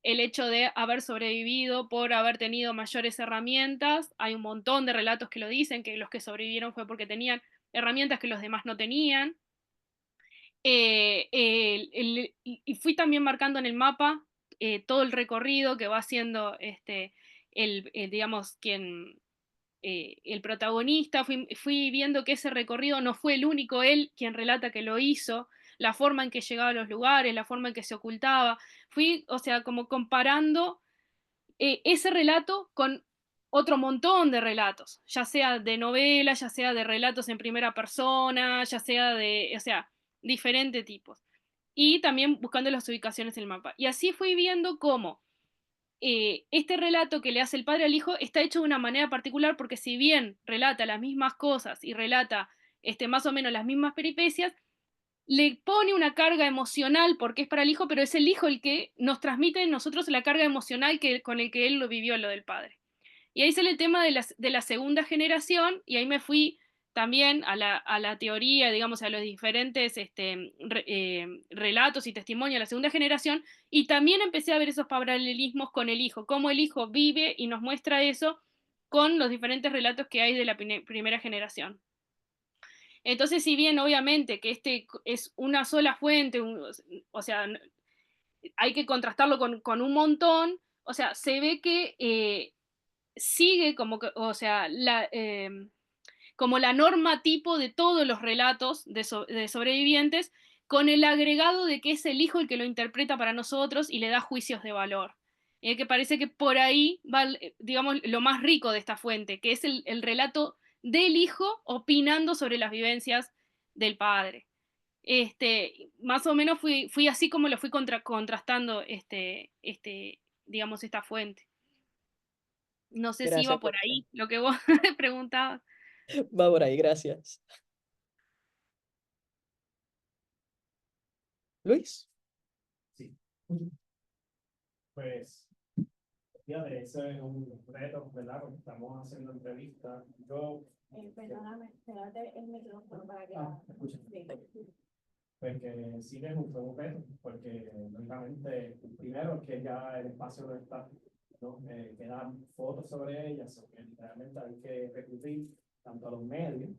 el hecho de haber sobrevivido por haber tenido mayores herramientas, hay un montón de relatos que lo dicen, que los que sobrevivieron fue porque tenían herramientas que los demás no tenían. Y fui también marcando en el mapa todo el recorrido que va haciendo digamos, el protagonista. Fui viendo que ese recorrido no fue el único él quien relata que lo hizo, la forma en que llegaba a los lugares, la forma en que se ocultaba. Fui, o sea, como comparando ese relato con otro montón de relatos, ya sea de novelas, ya sea de relatos en primera persona, ya sea o sea, diferentes tipos. Y también buscando las ubicaciones en el mapa. Y así fui viendo cómo este relato que le hace el padre al hijo está hecho de una manera particular, porque si bien relata las mismas cosas y relata más o menos las mismas peripecias, le pone una carga emocional porque es para el hijo, pero es el hijo el que nos transmite en nosotros la carga emocional con el que él lo vivió, lo del padre. Y ahí sale el tema de la segunda generación, y ahí me fui también a la teoría, digamos, a los diferentes relatos y testimonios de la segunda generación, y también empecé a ver esos paralelismos con el hijo, cómo el hijo vive y nos muestra eso con los diferentes relatos que hay de la primera generación. Entonces, si bien obviamente que es una sola fuente, o sea, hay que contrastarlo con un montón, o sea, se ve que sigue como que, o sea, como la norma tipo de todos los relatos de sobrevivientes, con el agregado de que es el hijo el que lo interpreta para nosotros y le da juicios de valor. Que parece que por ahí va, digamos, lo más rico de esta fuente, que es el relato del hijo opinando sobre las vivencias del padre. Más o menos fui así como lo fui contrastando digamos, esta fuente. No sé si Gracias, iba por Florencia. ahí lo que vos preguntabas. Va por ahí, gracias. Luis. Sí. Pues, fíjate, ese es un reto, ¿verdad? Porque estamos haciendo entrevistas. Yo, Perdóname, espérate el micrófono para que... escucha. Sí. Pues que sí que es un reto, porque lógicamente, primero que ya el espacio no está, ¿no? Quedan fotos sobre ellas, o que literalmente hay que recurrir tanto a los medios,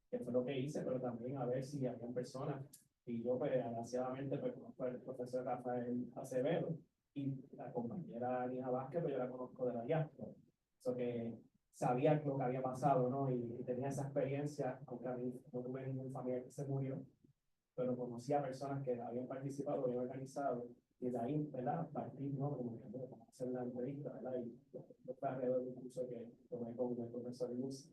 que fue lo que hice, pero también a ver si habían personas. Y yo, pues, desgraciadamente, pues, conozco al profesor Rafael Acevedo y la compañera Nina Vázquez, pues yo la conozco de la diáspora. Eso que sabía lo que había pasado, ¿no? Y tenía esa experiencia, aunque a mí no tuve ningún familiar que se murió, pero conocí a personas que habían participado, habían organizado, y de ahí, ¿verdad? Partir, ¿no? Como hacer la entrevista, ¿verdad? Y fue alrededor de un curso que tomé con el profesor Luz.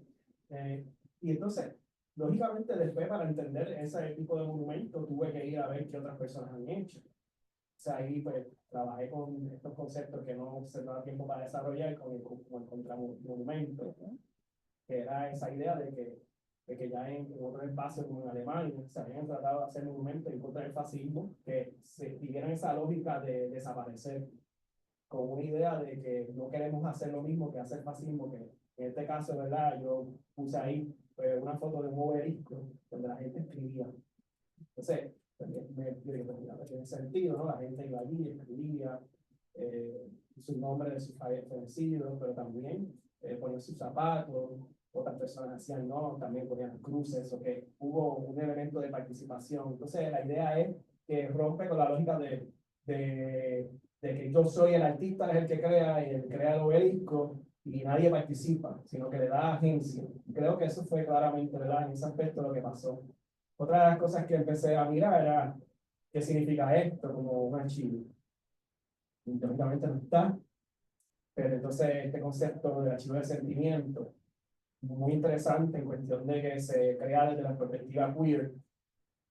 Y entonces, lógicamente, después, para entender ese tipo de monumento, tuve que ir a ver qué otras personas han hecho. O sea, ahí pues trabajé con estos conceptos que no se daba tiempo para desarrollar, como el contramonumento, ¿no? Que era esa idea de que ya en otros espacios como en Alemania se habían tratado de hacer monumentos en contra del fascismo que siguieran esa lógica de desaparecer, con una idea de que no queremos hacer lo mismo que hacer fascismo, que en este caso, ¿verdad? Yo puse ahí una foto de un obelisco donde la gente escribía. Entonces, tiene sentido, ¿no? La gente iba allí, escribía su nombre de sus fallecidos, pero también ponía sus zapatos. Otras personas hacían no, también ponían cruces, o que hubo un elemento de participación. Entonces, la idea es que rompe con la lógica de que yo soy el artista, es el que crea y el que crea el obelisco, y nadie participa, sino que le da agencia. Creo que eso fue claramente, ¿verdad? En ese aspecto lo que pasó. Otra de las cosas que empecé a mirar era qué significa esto como un archivo. Teóricamente no está, Pero entonces este concepto del archivo de sentimiento, muy interesante en cuestión de que se crea desde la perspectiva queer,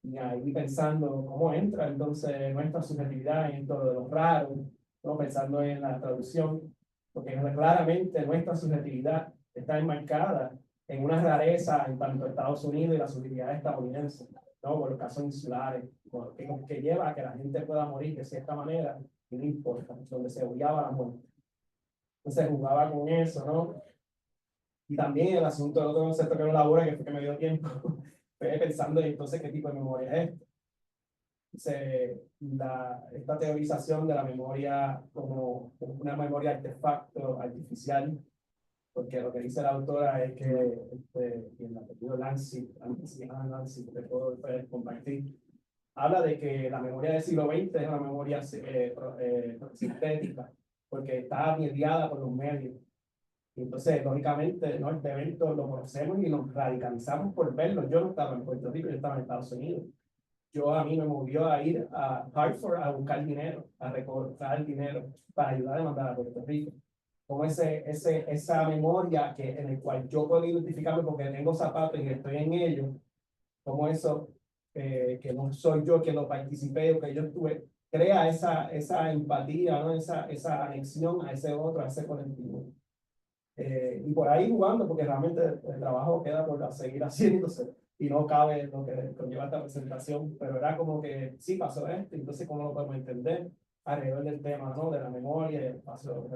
y ahí pensando cómo entra entonces nuestra subjetividad en esto de lo raro, ¿no? Pensando en la traducción, porque claramente nuestra subjetividad está enmarcada en una rareza en tanto Estados Unidos y la subjetividad estadounidense, ¿no? Por los casos insulares, que lleva a que la gente pueda morir de cierta manera, y no importa, donde se odiaba la muerte. Entonces jugaba con eso, ¿no? Y también el asunto del otro concepto que no elabora, que fue que me dio tiempo, fue pensando en entonces qué tipo de memoria es esto. Esta teorización de la memoria como una memoria artefacto artificial, porque lo que dice la autora es que, y el apellido Lancy, que puedo compartir, habla de que la memoria del siglo XX es una memoria sintética, porque está mediada por los medios. Y entonces, lógicamente, ¿no? Este evento lo conocemos y nos radicalizamos por verlo. Yo no estaba en Puerto Rico, yo estaba en Estados Unidos. A mí me movió a ir a Hartford a buscar dinero, a recortar dinero para ayudar a demandar a Puerto Rico. Como esa memoria en el cual yo puedo identificarme porque tengo zapatos y estoy en ellos, como eso, que no soy yo quien lo participé o que yo estuve, crea esa empatía, ¿no? Esa anexión a ese otro, a ese colectivo. Y por ahí jugando, porque realmente el trabajo queda por seguir haciéndose y no cabe lo que conlleva esta presentación, pero era como que sí pasó esto, entonces cómo lo podemos entender alrededor del tema, ¿no? De la memoria y el espacio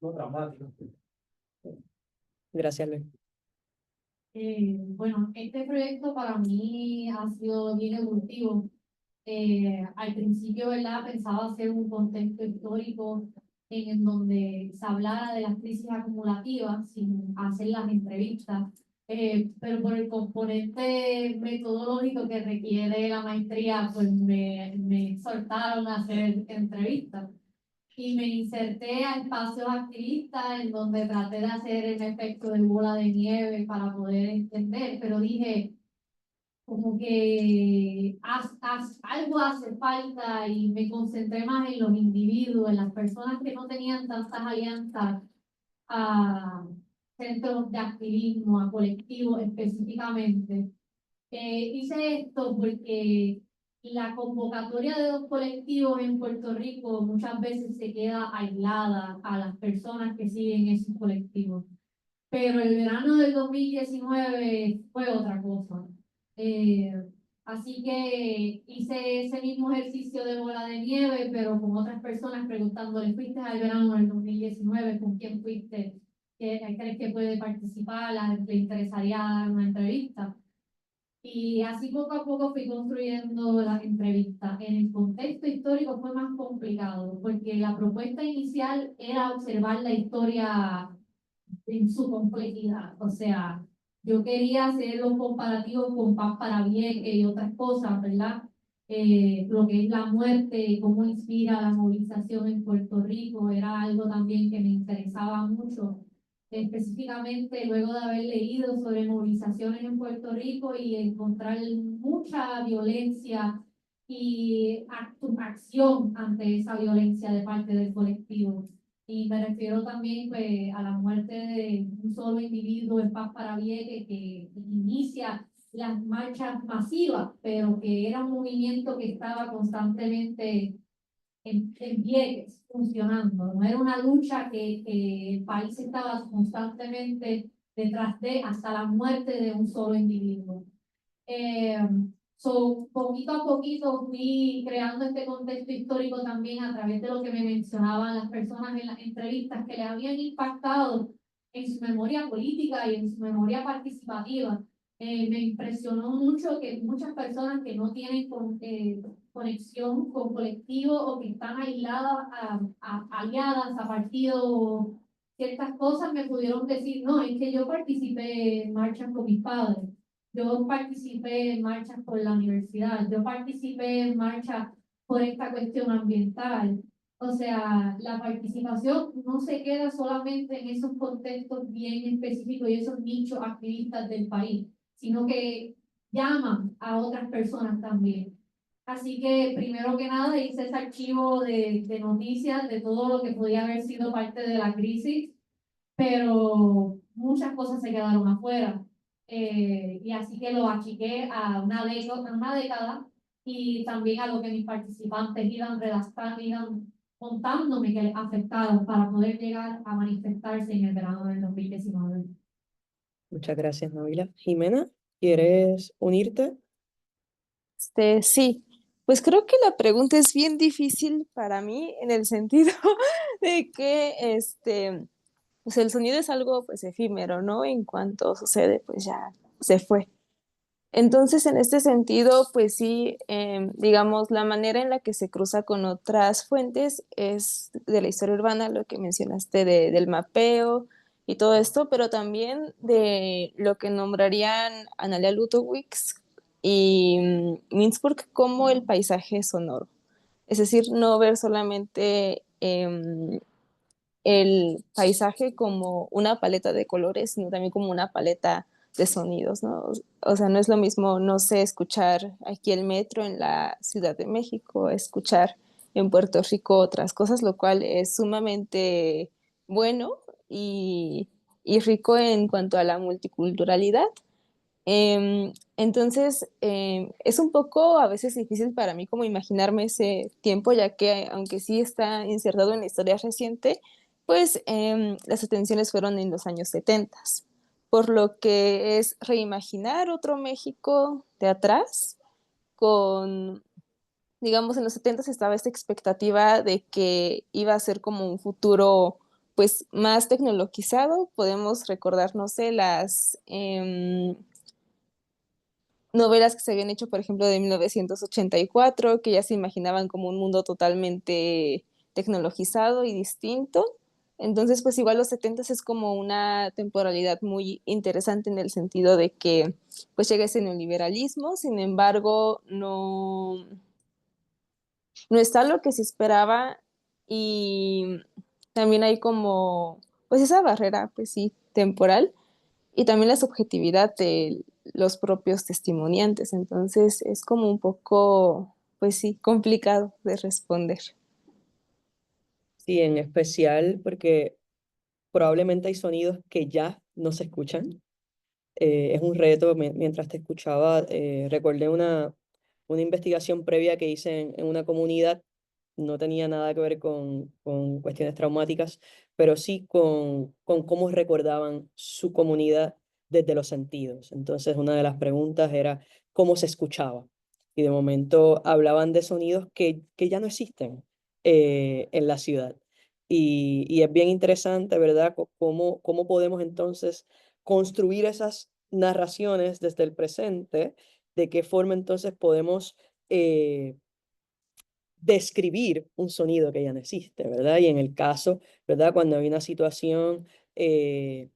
no traumático. Gracias, Luis. Bueno, este proyecto para mí ha sido bien evolutivo. Al principio, ¿verdad? Pensaba hacer un contexto histórico en donde se hablara de las crisis acumulativas sin hacer las entrevistas, pero por el componente metodológico que requiere la maestría, pues me soltaron a hacer entrevistas. Y me inserté a espacios activistas en donde traté de hacer el efecto de bola de nieve para poder entender, pero dije, como que algo hace falta y me concentré más en los individuos, en las personas que no tenían tantas alianzas a centros de activismo, a colectivos específicamente. Hice esto porque la convocatoria de los colectivos en Puerto Rico muchas veces se queda aislada a las personas que siguen esos colectivos. Pero el verano del 2019 fue otra cosa. Así que hice ese mismo ejercicio de bola de nieve, pero con otras personas preguntándole, ¿fuiste al verano del 2019? ¿Con quién fuiste? ¿Crees que puede participar? ¿Le interesaría dar una entrevista? Y así poco a poco fui construyendo las entrevistas. En el contexto histórico fue más complicado, porque la propuesta inicial era observar la historia en su complejidad. O sea, yo quería hacer los comparativos con Paz para Vieques y otras cosas, ¿verdad? Lo que es la muerte, cómo inspira la movilización en Puerto Rico, era algo también que me interesaba mucho, específicamente luego de haber leído sobre movilizaciones en Puerto Rico y encontrar mucha violencia y acción ante esa violencia de parte del colectivo. Y me refiero también pues, a la muerte de un solo individuo en Paz para Vieques que inicia las marchas masivas, pero que era un movimiento que estaba constantemente en Vieques funcionando. No era una lucha que el país estaba constantemente detrás de hasta la muerte de un solo individuo. Poquito a poquito fui creando este contexto histórico también a través de lo que me mencionaban las personas en las entrevistas que les habían impactado en su memoria política y en su memoria participativa. Me impresionó mucho que muchas personas que no tienen conexión con colectivos o que están aisladas, aliadas a partidos, ciertas cosas me pudieron decir, no, es que yo participé en marchas con mis padres. Yo participé en marchas por la universidad, yo participé en marchas por esta cuestión ambiental. O sea, la participación no se queda solamente en esos contextos bien específicos y esos nichos activistas del país, sino que llaman a otras personas también. Así que primero que nada hice ese archivo de noticias de todo lo que podía haber sido parte de la crisis, pero muchas cosas se quedaron afuera. Y así que lo achiqué a una década y también a lo que mis participantes iban redactando, iban contándome que les afectaron para poder llegar a manifestarse en el verano del 2019. Muchas gracias, Nabila. Jimena, ¿quieres unirte? Sí, pues creo que la pregunta es bien difícil para mí en el sentido de que pues el sonido es algo pues efímero, ¿no? En cuanto sucede, pues ya se fue. Entonces, en este sentido, pues sí, digamos, la manera en la que se cruza con otras fuentes es de la historia urbana, lo que mencionaste del mapeo y todo esto, pero también de lo que nombrarían Analia Lutowicz y Mintzburg como el paisaje sonoro. Es decir, no ver solamente el paisaje como una paleta de colores, sino también como una paleta de sonidos, ¿no? O sea, no es lo mismo, no sé, escuchar aquí el metro en la Ciudad de México, escuchar en Puerto Rico otras cosas, lo cual es sumamente bueno y rico en cuanto a la multiculturalidad. Entonces, es un poco a veces difícil para mí como imaginarme ese tiempo, ya que aunque sí está insertado en la historia reciente, pues las atenciones fueron en los años 70, por lo que es reimaginar otro México de atrás con, digamos, en los 70 estaba esta expectativa de que iba a ser como un futuro pues más tecnologizado. Podemos recordar, no sé, las novelas que se habían hecho, por ejemplo, de 1984, que ya se imaginaban como un mundo totalmente tecnologizado y distinto. Entonces, pues igual los 70 es como una temporalidad muy interesante en el sentido de que pues llega ese neoliberalismo, sin embargo, no está lo que se esperaba y también hay como pues esa barrera, pues sí, temporal y también la subjetividad de los propios testimoniantes. Entonces es como un poco, pues sí, complicado de responder. Sí, en especial porque probablemente hay sonidos que ya no se escuchan. Es un reto. Mientras te escuchaba, recordé una investigación previa que hice en una comunidad. No tenía nada que ver con cuestiones traumáticas, pero sí con cómo recordaban su comunidad desde los sentidos. Entonces, una de las preguntas era cómo se escuchaba. Y de momento hablaban de sonidos que ya no existen en la ciudad. Y es bien interesante, ¿verdad? Cómo podemos entonces construir esas narraciones desde el presente, de qué forma entonces podemos describir un sonido que ya no existe, ¿verdad? Y en el caso, ¿verdad? Cuando hay una situación que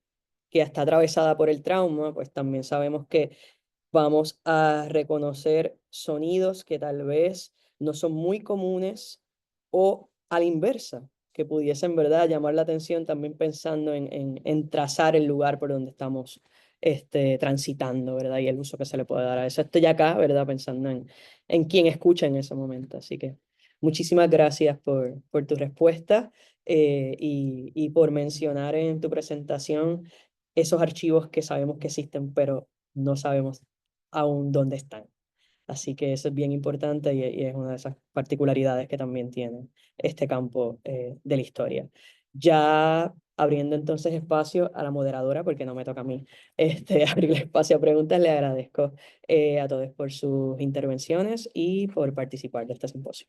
está atravesada por el trauma, pues también sabemos que vamos a reconocer sonidos que tal vez no son muy comunes o a la inversa, que pudiesen, ¿verdad?, llamar la atención también pensando en trazar el lugar por donde estamos transitando, ¿verdad? Y el uso que se le puede dar a eso. Estoy acá, ¿verdad?, pensando en quién escucha en ese momento. Así que muchísimas gracias por tu respuesta y por mencionar en tu presentación esos archivos que sabemos que existen, pero no sabemos aún dónde están. Así que eso es bien importante y es una de esas particularidades que también tiene este campo de la historia. Ya abriendo entonces espacio a la moderadora, porque no me toca a mí abrir espacio a preguntas, le agradezco a todos por sus intervenciones y por participar de este simposio.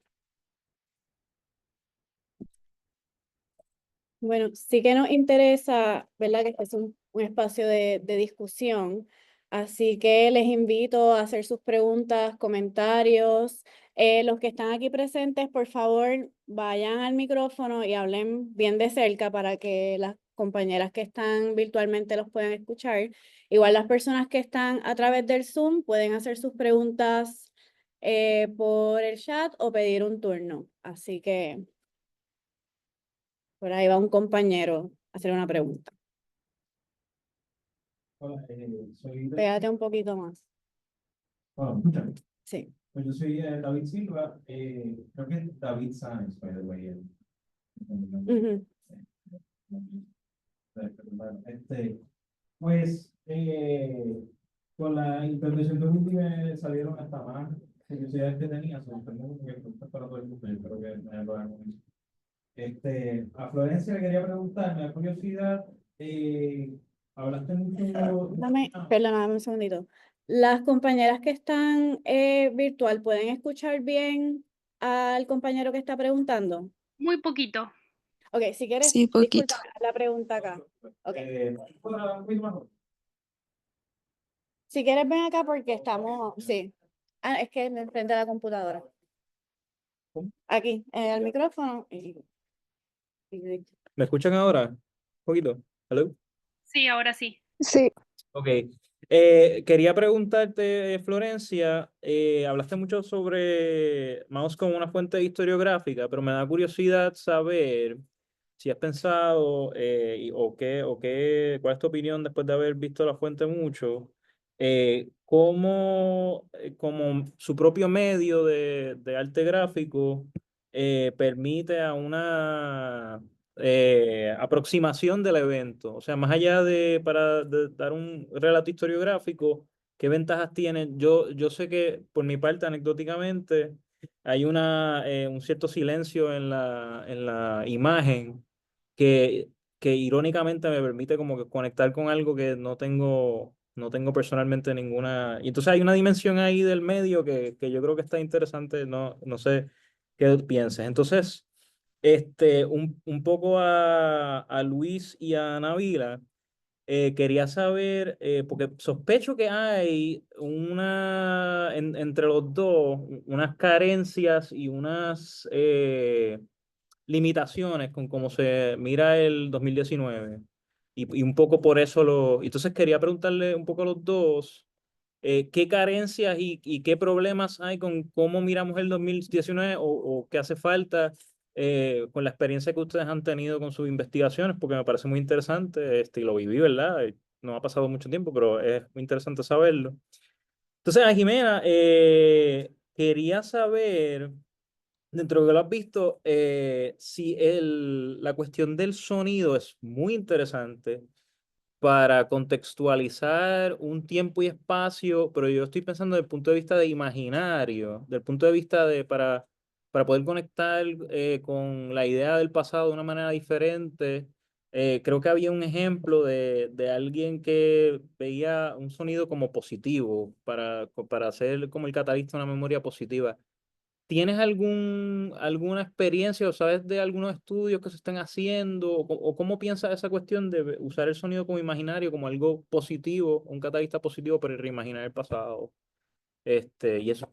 Bueno, sí que nos interesa, ¿verdad? Que este es un espacio de discusión, así que les invito a hacer sus preguntas, comentarios. Los que están aquí presentes, por favor, vayan al micrófono y hablen bien de cerca para que las compañeras que están virtualmente los puedan escuchar. Igual las personas que están a través del Zoom pueden hacer sus preguntas por el chat o pedir un turno. Así que por ahí va un compañero a hacer una pregunta. Hola, soy Pégate un poquito más. ¿me escuchan? Sí. Pues yo soy David Silva, creo que es David Sáenz, by the way. Ujú. Pues con la intervención de Wiki me salieron hasta más curiosidades que tenía, sobre todo que preguntas para todo el mundo, yo creo que me lo hagan. A Florencia le quería preguntar, me da curiosidad, hablaste mucho. Perdóname un segundito. Las compañeras que están virtual, ¿pueden escuchar bien al compañero que está preguntando? Muy poquito. Ok, si quieres, Sí, poquito. disculpa la pregunta acá. Ok. ¿Puedo un poquito mejor? Si quieres, ven acá porque estamos, sí. Ah, es que es enfrente de la computadora. Aquí, el micrófono. ¿Me escuchan ahora? Un poquito. ¿Hello? Sí, ahora sí. Sí. Ok. Quería preguntarte, Florencia, hablaste mucho sobre Maus como una fuente historiográfica, pero me da curiosidad saber si has pensado cuál es tu opinión después de haber visto la fuente mucho, como su propio medio de arte gráfico permite a una aproximación del evento. O sea, más allá de dar un relato historiográfico, ¿qué ventajas tiene? Yo sé que, por mi parte, anecdóticamente, hay un cierto silencio en la imagen que, que irónicamente me permite como que conectar con algo que no tengo personalmente ninguna. Y entonces hay una dimensión ahí del medio que yo creo que está interesante, no sé qué pienses. Entonces, un poco a Luis y a Navila, quería saber, porque sospecho que hay entre los dos unas carencias y unas limitaciones con cómo se mira el 2019. Y un poco por eso Entonces quería preguntarle un poco a los dos, ¿qué carencias y qué problemas hay con cómo miramos el 2019 o qué hace falta con la experiencia que ustedes han tenido con sus investigaciones? Porque me parece muy interesante, y lo viví, ¿verdad? No ha pasado mucho tiempo, pero es muy interesante saberlo. Entonces, a Jimena, quería saber, dentro de lo que lo has visto, si la cuestión del sonido es muy interesante para contextualizar un tiempo y espacio, pero yo estoy pensando desde el punto de vista de imaginario, del punto de vista para poder conectar con la idea del pasado de una manera diferente. Creo que había un ejemplo de alguien que veía un sonido como positivo para hacer como el catalista de una memoria positiva. ¿Tienes alguna experiencia o sabes de algunos estudios que se están haciendo? O cómo piensas esa cuestión de usar el sonido como imaginario, como algo positivo, un catalista positivo para reimaginar el pasado? Y eso.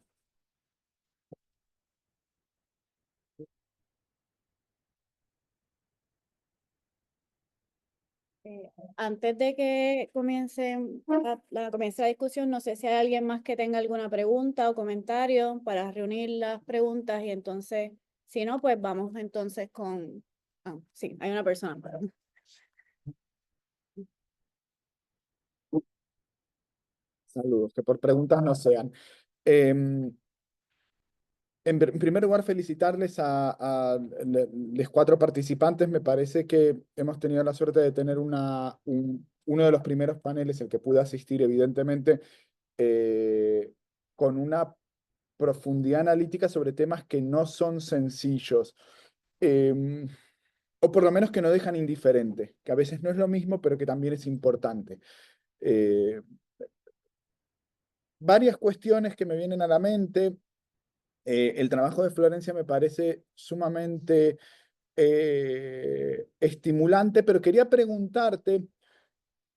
Antes de que comience la discusión, no sé si hay alguien más que tenga alguna pregunta o comentario para reunir las preguntas y entonces, si no, pues vamos entonces con... Ah, sí, hay una persona. Saludos, que por preguntas no sean. En primer lugar, felicitarles a los 4 participantes. Me parece que hemos tenido la suerte de tener uno de los primeros paneles, el que pude asistir, evidentemente, con una profundidad analítica sobre temas que no son sencillos, o por lo menos que no dejan indiferente, que a veces no es lo mismo, pero que también es importante. Varias cuestiones que me vienen a la mente. El trabajo de Florencia me parece sumamente estimulante, pero quería preguntarte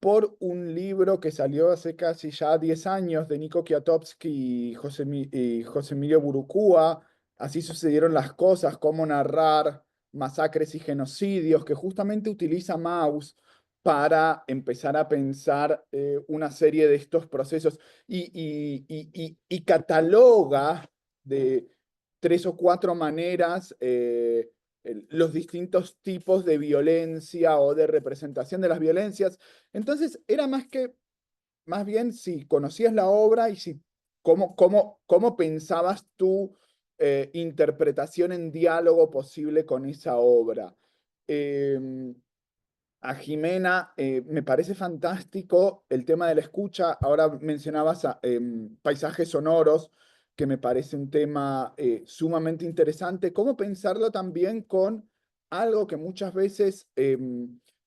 por un libro que salió hace casi ya 10 años de Nico Kwiatkowski y José Emilio Burucúa, Así sucedieron las cosas, cómo narrar masacres y genocidios, que justamente utiliza Mauss para empezar a pensar una serie de estos procesos y cataloga de 3 o 4 maneras los distintos tipos de violencia o de representación de las violencias. Entonces, era más bien si conocías la obra y si ¿cómo pensabas tu interpretación en diálogo posible con esa obra? A Jimena, me parece fantástico el tema de la escucha. Ahora mencionabas paisajes sonoros, que me parece un tema sumamente interesante. ¿Cómo pensarlo también con algo que muchas veces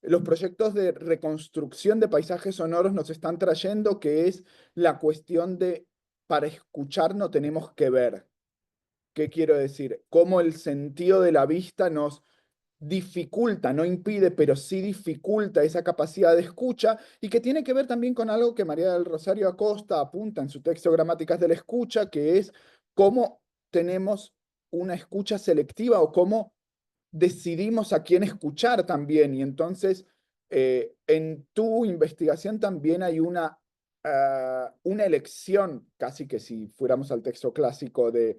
los proyectos de reconstrucción de paisajes sonoros nos están trayendo, que es la cuestión de, para escuchar no tenemos que ver? ¿Qué quiero decir? Cómo el sentido de la vista nos dificulta, no impide, pero sí dificulta esa capacidad de escucha, y que tiene que ver también con algo que María del Rosario Acosta apunta en su texto Gramáticas de la Escucha, que es cómo tenemos una escucha selectiva o cómo decidimos a quién escuchar también. Y entonces, en tu investigación también hay una elección, casi que si fuéramos al texto clásico de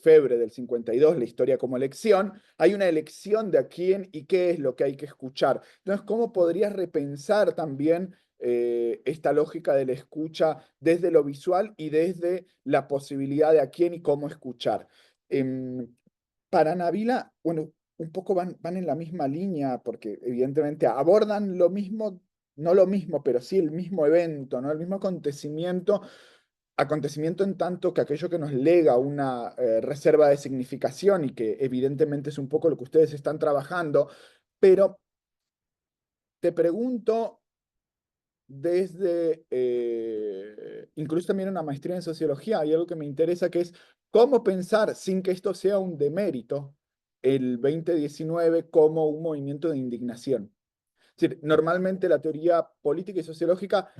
Febre del 52, la historia como elección, hay una elección de a quién y qué es lo que hay que escuchar. Entonces, ¿cómo podrías repensar también esta lógica de la escucha desde lo visual y desde la posibilidad de a quién y cómo escuchar? Para Nabila, bueno, un poco van en la misma línea, porque evidentemente abordan lo mismo, no lo mismo, pero sí el mismo evento, ¿no? El mismo acontecimiento en tanto que aquello que nos lega una reserva de significación, y que evidentemente es un poco lo que ustedes están trabajando. Pero te pregunto desde, incluso también una maestría en sociología, hay algo que me interesa, que es cómo pensar, sin que esto sea un demérito, el 2019 como un movimiento de indignación. Es decir, normalmente la teoría política y sociológica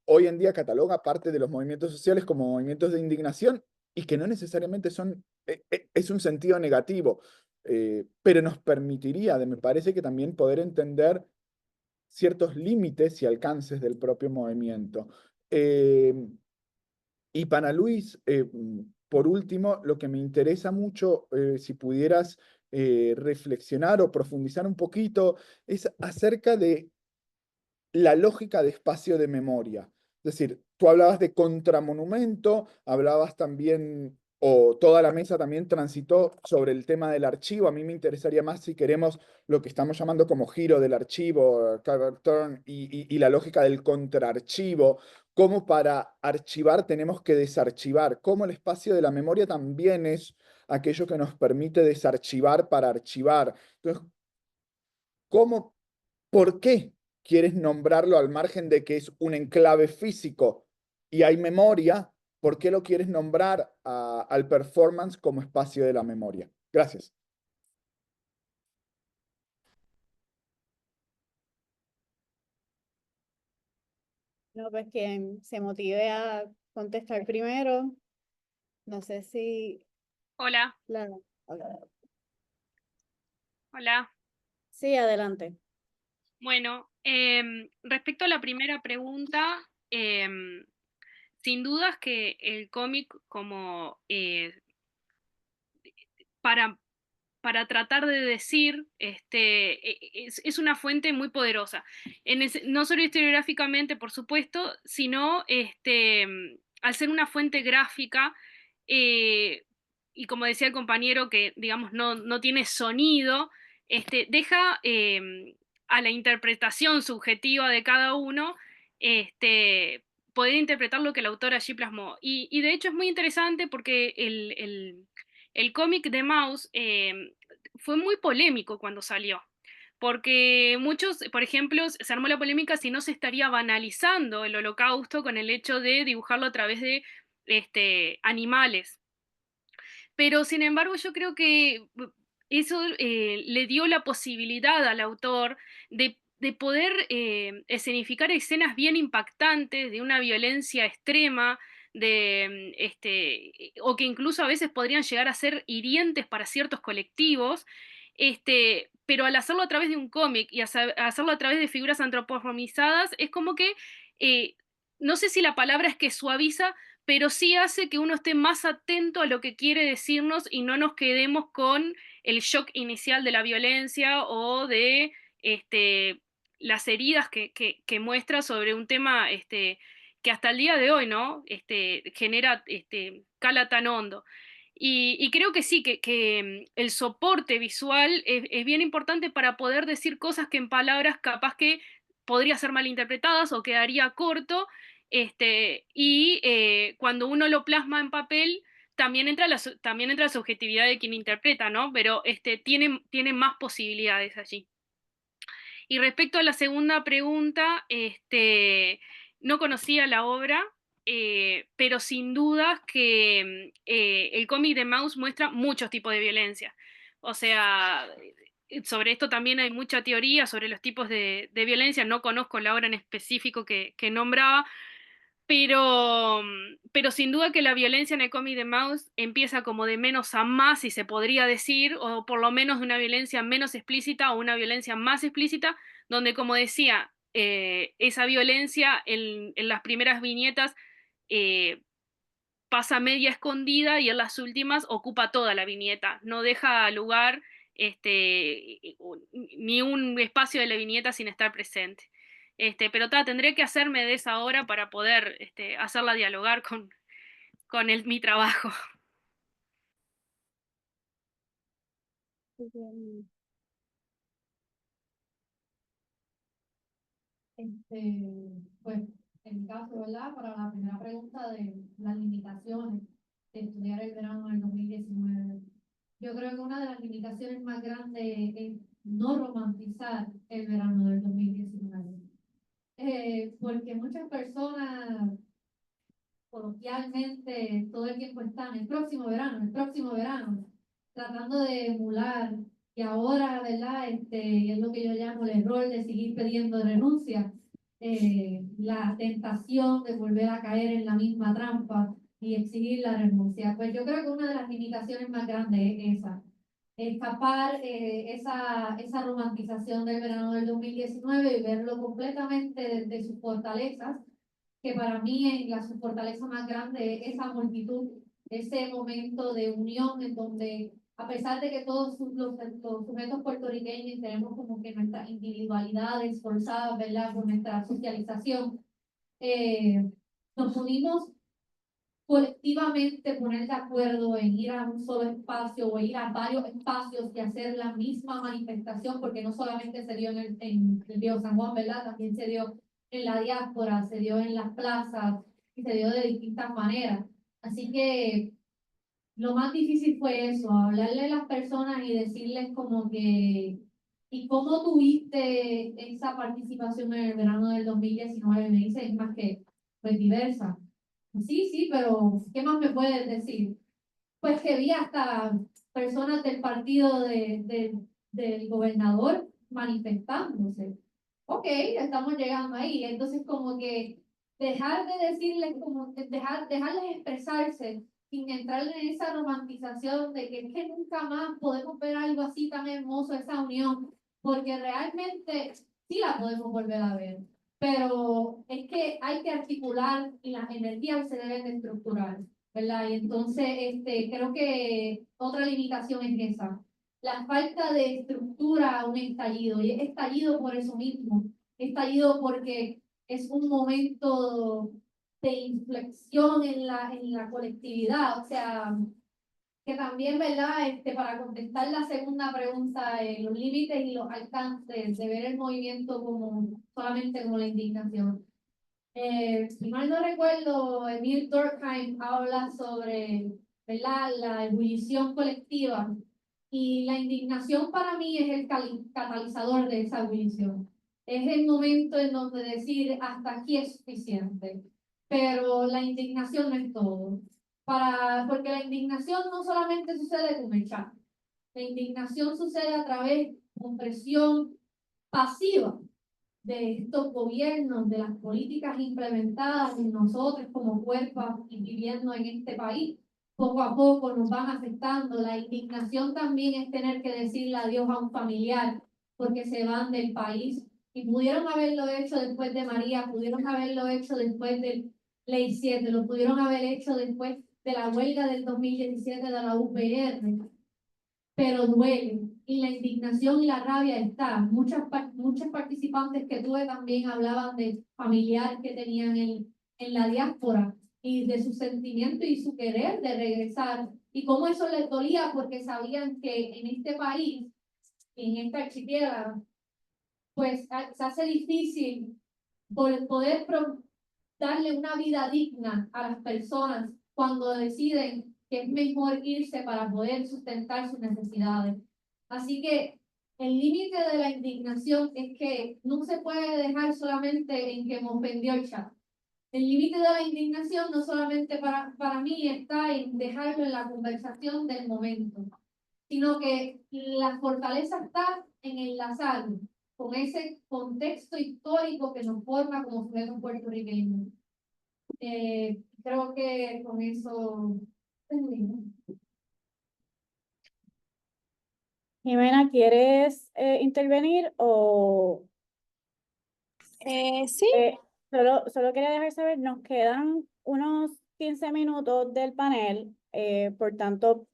hoy en día cataloga parte de los movimientos sociales como movimientos de indignación, y que no necesariamente es un sentido negativo, pero nos permitiría, me parece, que también poder entender ciertos límites y alcances del propio movimiento. Y para Luis, por último, lo que me interesa mucho, si pudieras reflexionar o profundizar un poquito, es acerca de la lógica de espacio de memoria. Es decir, tú hablabas de contramonumento, hablabas también, o toda la mesa también transitó sobre el tema del archivo. A mí me interesaría más, si queremos, lo que estamos llamando como giro del archivo, cover turn, y la lógica del contraarchivo, cómo para archivar tenemos que desarchivar, cómo el espacio de la memoria también es aquello que nos permite desarchivar para archivar. Entonces, ¿cómo, por qué quieres nombrarlo, al margen de que es un enclave físico y hay memoria? ¿Por qué lo quieres nombrar al performance como espacio de la memoria? Gracias. No, pues quien se motive a contestar primero. No sé si Hola, hola. hola. Sí, adelante. Bueno, respecto a la primera pregunta, sin dudas que el cómic como para, para tratar de decir, es una fuente muy poderosa. No solo historiográficamente, por supuesto, sino al ser una fuente gráfica, y como decía el compañero, que digamos no tiene sonido, deja a la interpretación subjetiva de cada uno poder interpretar lo que el autor allí plasmó. Y de hecho es muy interesante porque el cómic de Maus fue muy polémico cuando salió, porque muchos, por ejemplo, se armó la polémica si no se estaría banalizando el holocausto con el hecho de dibujarlo a través de animales. Pero sin embargo yo creo que eso le dio la posibilidad al autor de poder escenificar escenas bien impactantes de una violencia extrema, o que incluso a veces podrían llegar a ser hirientes para ciertos colectivos, pero al hacerlo a través de un cómic y hacerlo a través de figuras antropomorfizadas, es como que, no sé si la palabra es que suaviza, pero sí hace que uno esté más atento a lo que quiere decirnos y no nos quedemos con el shock inicial de la violencia o de las heridas que muestra sobre un tema que hasta el día de hoy, ¿no? Genera, cala tan hondo. Y creo que sí, que el soporte visual es bien importante para poder decir cosas que en palabras capaz que podría ser malinterpretadas o quedaría corto, cuando uno lo plasma en papel, también entra la subjetividad de quien interpreta, ¿no? Pero tiene más posibilidades allí. Y respecto a la segunda pregunta, no conocía la obra, pero sin dudas que el cómic de Maus muestra muchos tipos de violencia. O sea, sobre esto también hay mucha teoría sobre los tipos de violencia. No conozco la obra en específico que nombraba, pero sin duda que la violencia en el cómic de Maus empieza como de menos a más, si se podría decir, o por lo menos de una violencia menos explícita a una violencia más explícita, donde, como decía, esa violencia en las primeras viñetas pasa media escondida y en las últimas ocupa toda la viñeta, no deja lugar ni un espacio de la viñeta sin estar presente. Pero tendré que hacerme de esa obra para poder hacerla dialogar con mi trabajo. Pues en mi caso, ¿verdad? Para la primera pregunta de las limitaciones de estudiar el verano del 2019, yo creo que una de las limitaciones más grandes es no romantizar el verano del 2019. Porque muchas personas coloquialmente todo el tiempo están el próximo verano, tratando de emular, y ahora, ¿verdad? Es lo que yo llamo el error de seguir pidiendo renuncia, la tentación de volver a caer en la misma trampa y exigir la renuncia. Pues yo creo que una de las limitaciones más grandes es esa, escapar esa romantización del verano del 2019 y verlo completamente desde sus fortalezas, que para mí su fortaleza más grande es esa multitud, ese momento de unión en donde, a pesar de que todos los sujetos puertorriqueños tenemos como que nuestras individualidades forzadas, ¿verdad?, por nuestra socialización, nos pudimos colectivamente poner de acuerdo en ir a un solo espacio o ir a varios espacios y hacer la misma manifestación, porque no solamente se dio en el Río San Juan, ¿verdad? También se dio en la diáspora, se dio en las plazas y se dio de distintas maneras. Así que lo más difícil fue eso, hablarle a las personas y decirles como que, ¿y cómo tuviste esa participación en el verano del 2019? Me dicen más que, pues diversa. Sí, sí, pero ¿qué más me puedes decir? Pues que vi hasta personas del partido del gobernador manifestándose. Ok, estamos llegando ahí. Entonces, como que dejar de decirles, dejarles expresarse sin entrar en esa romantización de que es que nunca más podemos ver algo así tan hermoso, esa unión, porque realmente sí la podemos volver a ver. Pero es que hay que articular y las energías se deben de estructurar, ¿verdad? Y entonces creo que otra limitación es esa, la falta de estructura a un estallido. Y es estallido por eso mismo, estallido porque es un momento de inflexión en la colectividad. O sea, que también, ¿verdad? Para contestar la segunda pregunta, los límites y los alcances de ver el movimiento solamente como la indignación. Si mal no recuerdo, Emil Durkheim habla sobre, ¿verdad?, la ebullición colectiva, y la indignación para mí es el catalizador de esa ebullición. Es el momento en donde decir hasta aquí es suficiente, pero la indignación no es todo. Porque la indignación no solamente sucede con el chat, la indignación sucede a través de compresión pasiva de estos gobiernos, de las políticas implementadas en nosotros como cuerpos y viviendo en este país. Poco a poco nos van afectando. La indignación también es tener que decirle adiós a un familiar porque se van del país. Y pudieron haberlo hecho después de María, pudieron haberlo hecho después de Ley 7, lo pudieron haber hecho después de la huelga del 2017 de la UPR, pero duele. Y la indignación y la rabia está. Muchas participantes que tuve también hablaban de familiares que tenían en en la diáspora y de su sentimiento y su querer de regresar y cómo eso les dolía porque sabían que en este país, en esta archipiélago, pues se hace difícil poder darle una vida digna a las personas cuando deciden que es mejor irse para poder sustentar sus necesidades. Así que el límite de la indignación es que no se puede dejar solamente en que me ofendió el chat. El límite de la indignación no solamente para mí está en dejarlo en la conversación del momento, sino que la fortaleza está en enlazarlo con ese contexto histórico que nos forma como sujetos puertorriqueños. Creo que con eso termino. Jimena, ¿quieres intervenir o Sí, solo quería dejar saber, nos quedan unos 15 minutos del panel, por tanto,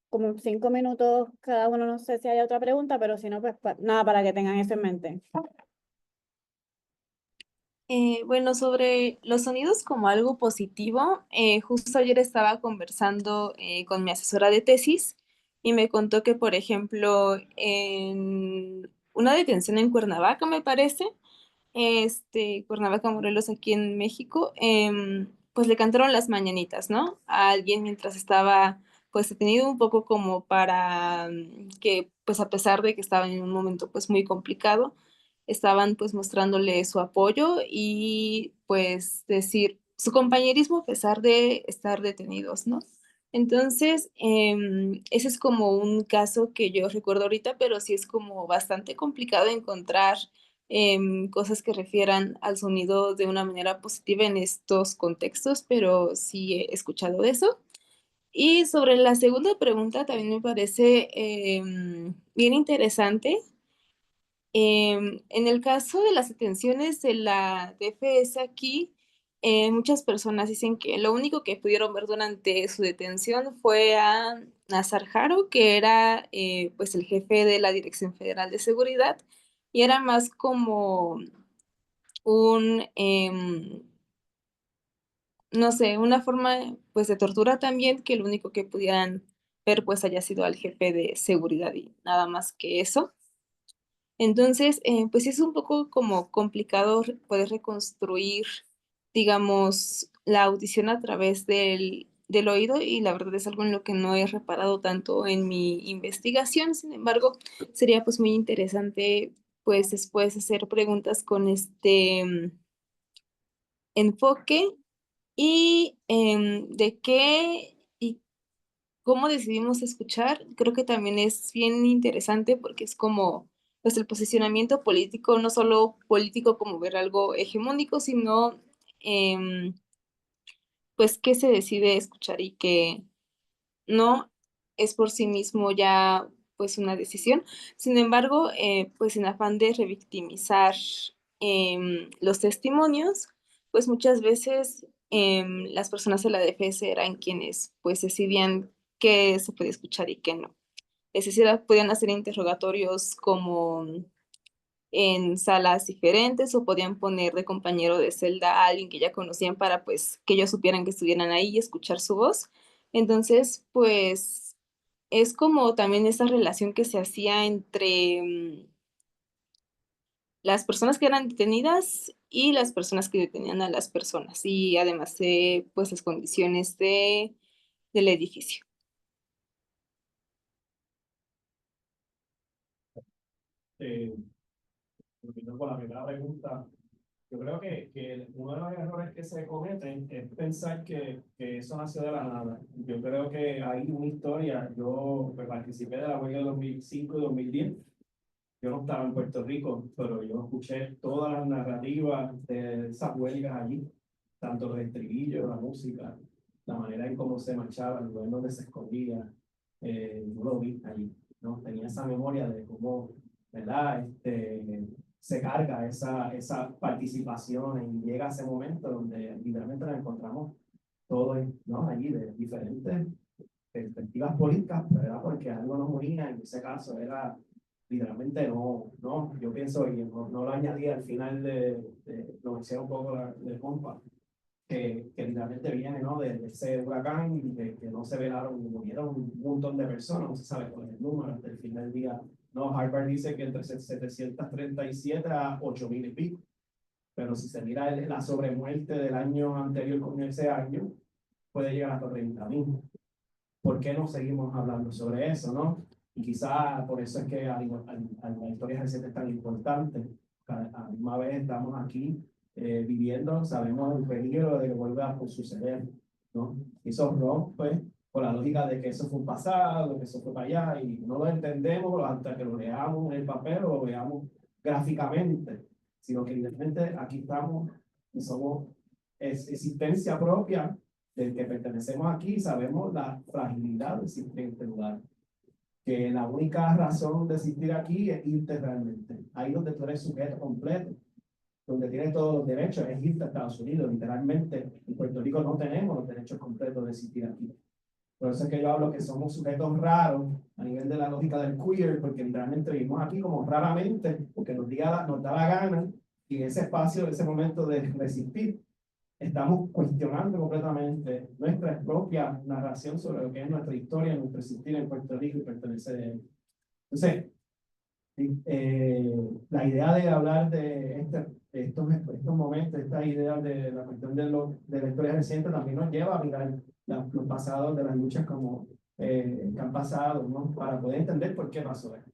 como 5 minutos cada uno, no sé si hay otra pregunta, pero si no, pues nada, para que tengan eso en mente. bueno, sobre los sonidos como algo positivo, justo ayer estaba conversando con mi asesora de tesis y me contó que, por ejemplo, en una detención en Cuernavaca, me parece, Cuernavaca, Morelos, aquí en México, pues le cantaron las mañanitas, ¿no? A alguien mientras estaba, pues, detenido un poco como para que, pues, a pesar de que estaba en un momento, pues, muy complicado, estaban, pues, mostrándole su apoyo y, pues, decir su compañerismo a pesar de estar detenidos, ¿no? Entonces, ese es como un caso que yo recuerdo ahorita, pero sí es como bastante complicado encontrar cosas que refieran al sonido de una manera positiva en estos contextos, pero sí he escuchado de eso. Y sobre la segunda pregunta también me parece bien interesante. En el caso de las detenciones de la DFS aquí, muchas personas dicen que lo único que pudieron ver durante su detención fue a Nazar Haro, que era pues el jefe de la Dirección Federal de Seguridad, y era más como un, no sé, una forma pues de tortura también, que lo único que pudieran ver pues haya sido al jefe de seguridad y nada más que eso. Entonces, pues sí es un poco como complicado poder reconstruir, digamos, la audición a través del oído y la verdad es algo en lo que no he reparado tanto en mi investigación. Sin embargo, sería pues muy interesante pues después hacer preguntas con este enfoque y de qué y cómo decidimos escuchar. Creo que también es bien interesante porque es como pues el posicionamiento político, no solo político como ver algo hegemónico, sino pues qué se decide escuchar y qué no es por sí mismo ya pues una decisión. Sin embargo, pues en afán de revictimizar los testimonios, pues muchas veces las personas de la defensa eran quienes pues decidían qué se puede escuchar y qué no. Es decir, podían hacer interrogatorios como en salas diferentes o podían poner de compañero de celda a alguien que ya conocían para pues que ellos supieran que estuvieran ahí y escuchar su voz. Entonces, pues es como también esa relación que se hacía entre las personas que eran detenidas y las personas que detenían a las personas y además de pues las condiciones del edificio. Volviendo con la primera pregunta, yo creo que uno de los errores que se cometen es pensar que eso nació de la nada. Yo creo que hay una historia. Yo pues, participé de la huelga de 2005 y 2010. Yo no estaba en Puerto Rico, pero yo escuché todas las narrativas de esas huelgas allí, tanto los estribillos, la música, la manera en cómo se marchaba, el lugar donde se escondía. Yo lo vi allí, ¿no? Tenía esa memoria de cómo, ¿verdad? Se carga esa participación y llega ese momento donde literalmente nos encontramos todos, ¿no? Allí de diferentes perspectivas políticas, ¿verdad? Porque algo nos unía, en ese caso era literalmente no, yo pienso, y no lo añadí al final lo decía un poco de compa, que literalmente viene, ¿no? de ese huracán, y de que no se velaron, murieron un montón de personas, no se sabe cuál es el número hasta el fin del día. No, Harvard dice que entre 737 a 8.000 y pico. Pero si se mira la sobremuerte del año anterior con ese año, puede llegar hasta 30.000. ¿Por qué no seguimos hablando sobre eso, no? Y quizá por eso es que la historia reciente es tan importante. A la misma vez estamos aquí viviendo, sabemos el peligro de que vuelva a suceder, ¿no? Y eso rompe con la lógica de que eso fue un pasado, que eso fue para allá, y no lo entendemos hasta que lo leamos en el papel o lo veamos gráficamente, sino que evidentemente aquí estamos y somos existencia propia del que pertenecemos aquí, sabemos la fragilidad de existir en este lugar. Que la única razón de existir aquí es irte realmente. Ahí donde tú eres sujeto completo, donde tienes todos los derechos, es irte a Estados Unidos. Literalmente, en Puerto Rico no tenemos los derechos completos de existir aquí. Por eso es que yo hablo que somos sujetos raros a nivel de la lógica del queer, porque literalmente vivimos aquí como raramente, porque nos da la gana, y en ese espacio, en ese momento de resistir, estamos cuestionando completamente nuestra propia narración sobre lo que es nuestra historia, nuestro existir en Puerto Rico y pertenecer a él. Entonces, la idea de hablar de estos momentos, esta idea de la cuestión de la historia reciente también nos lleva a mirar los pasados de las luchas como que han pasado, ¿no? Para poder entender por qué pasó esto.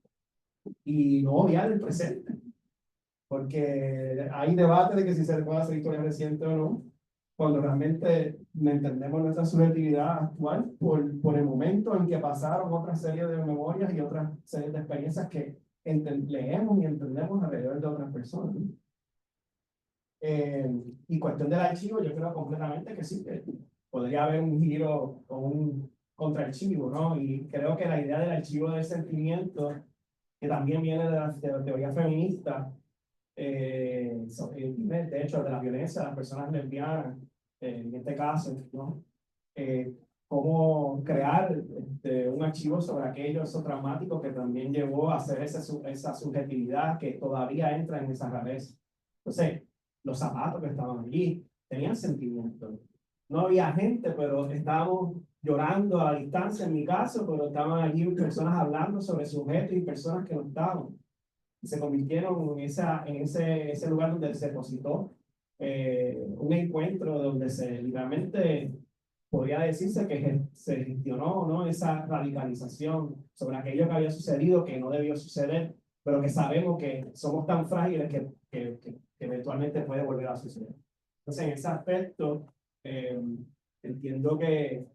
Y no obviar el presente, porque hay debate de que si se puede hacer historia reciente o no, cuando realmente entendemos nuestra subjetividad actual por el momento en que pasaron otra serie de memorias y otras series de experiencias que leemos y entendemos alrededor de otras personas. Y cuestión del archivo, yo creo completamente que sí, que podría haber un giro o un contraarchivo, ¿no? Y creo que la idea del archivo del sentimiento, que también viene de la teoría feminista, de hecho, de la violencia de las personas lesbianas, en este caso, ¿no? Cómo crear un archivo sobre aquello, eso traumático que también llevó a hacer esa subjetividad que todavía entra en esa rareza. Entonces, los zapatos que estaban allí tenían sentimientos. No había gente, pero estábamos llorando a la distancia, en mi caso, pero estaban allí personas hablando sobre sujetos y personas que no estaban. Y se convirtieron en ese lugar donde se depositó un encuentro donde se literalmente podría decirse que se gestionó, ¿no? Esa radicalización sobre aquello que había sucedido, que no debió suceder, pero que sabemos que somos tan frágiles que eventualmente puede volver a suceder. Entonces, en ese aspecto, entiendo que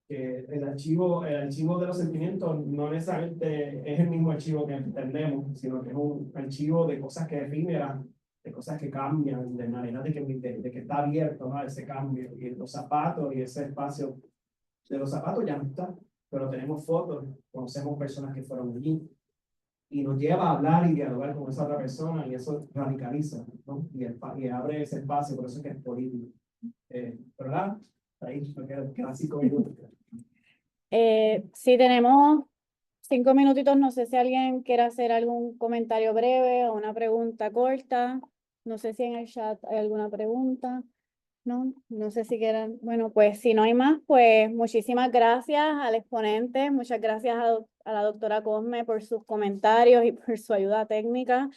el archivo de los sentimientos no necesariamente es el mismo archivo que entendemos, sino que es un archivo de cosas que efímeras, de cosas que cambian, de manera de que está abierto, ¿no? Ese cambio. Y los zapatos y ese espacio de los zapatos ya no está, pero tenemos fotos, conocemos personas que fueron allí, y nos lleva a hablar y dialogar con esa otra persona, y eso radicaliza, ¿no? Y abre ese espacio, por eso es que es político. ¿Verdad? Ahí me quedan casi 5 minutos. Si tenemos 5 minutitos, no sé si alguien quiere hacer algún comentario breve o una pregunta corta. No sé si en el chat hay alguna pregunta. No sé si quieren. Bueno, pues si no hay más, pues muchísimas gracias al exponente, muchas gracias a la doctora Cosme por sus comentarios y por su ayuda técnica,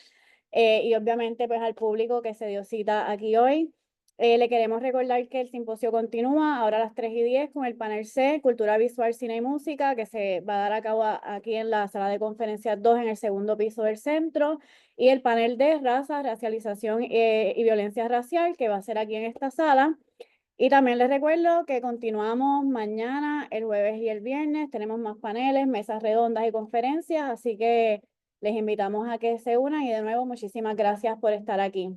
y obviamente pues al público que se dio cita aquí hoy. Le queremos recordar que el simposio continúa ahora a las 3:10 con el panel C, Cultura Visual, Cine y Música, que se va a dar a cabo aquí en la sala de conferencias 2 en el segundo piso del centro, y el panel D, Raza, Racialización y Violencia Racial, que va a ser aquí en esta sala. Y también les recuerdo que continuamos mañana, el jueves y el viernes. Tenemos más paneles, mesas redondas y conferencias, así que les invitamos a que se unan, y de nuevo muchísimas gracias por estar aquí.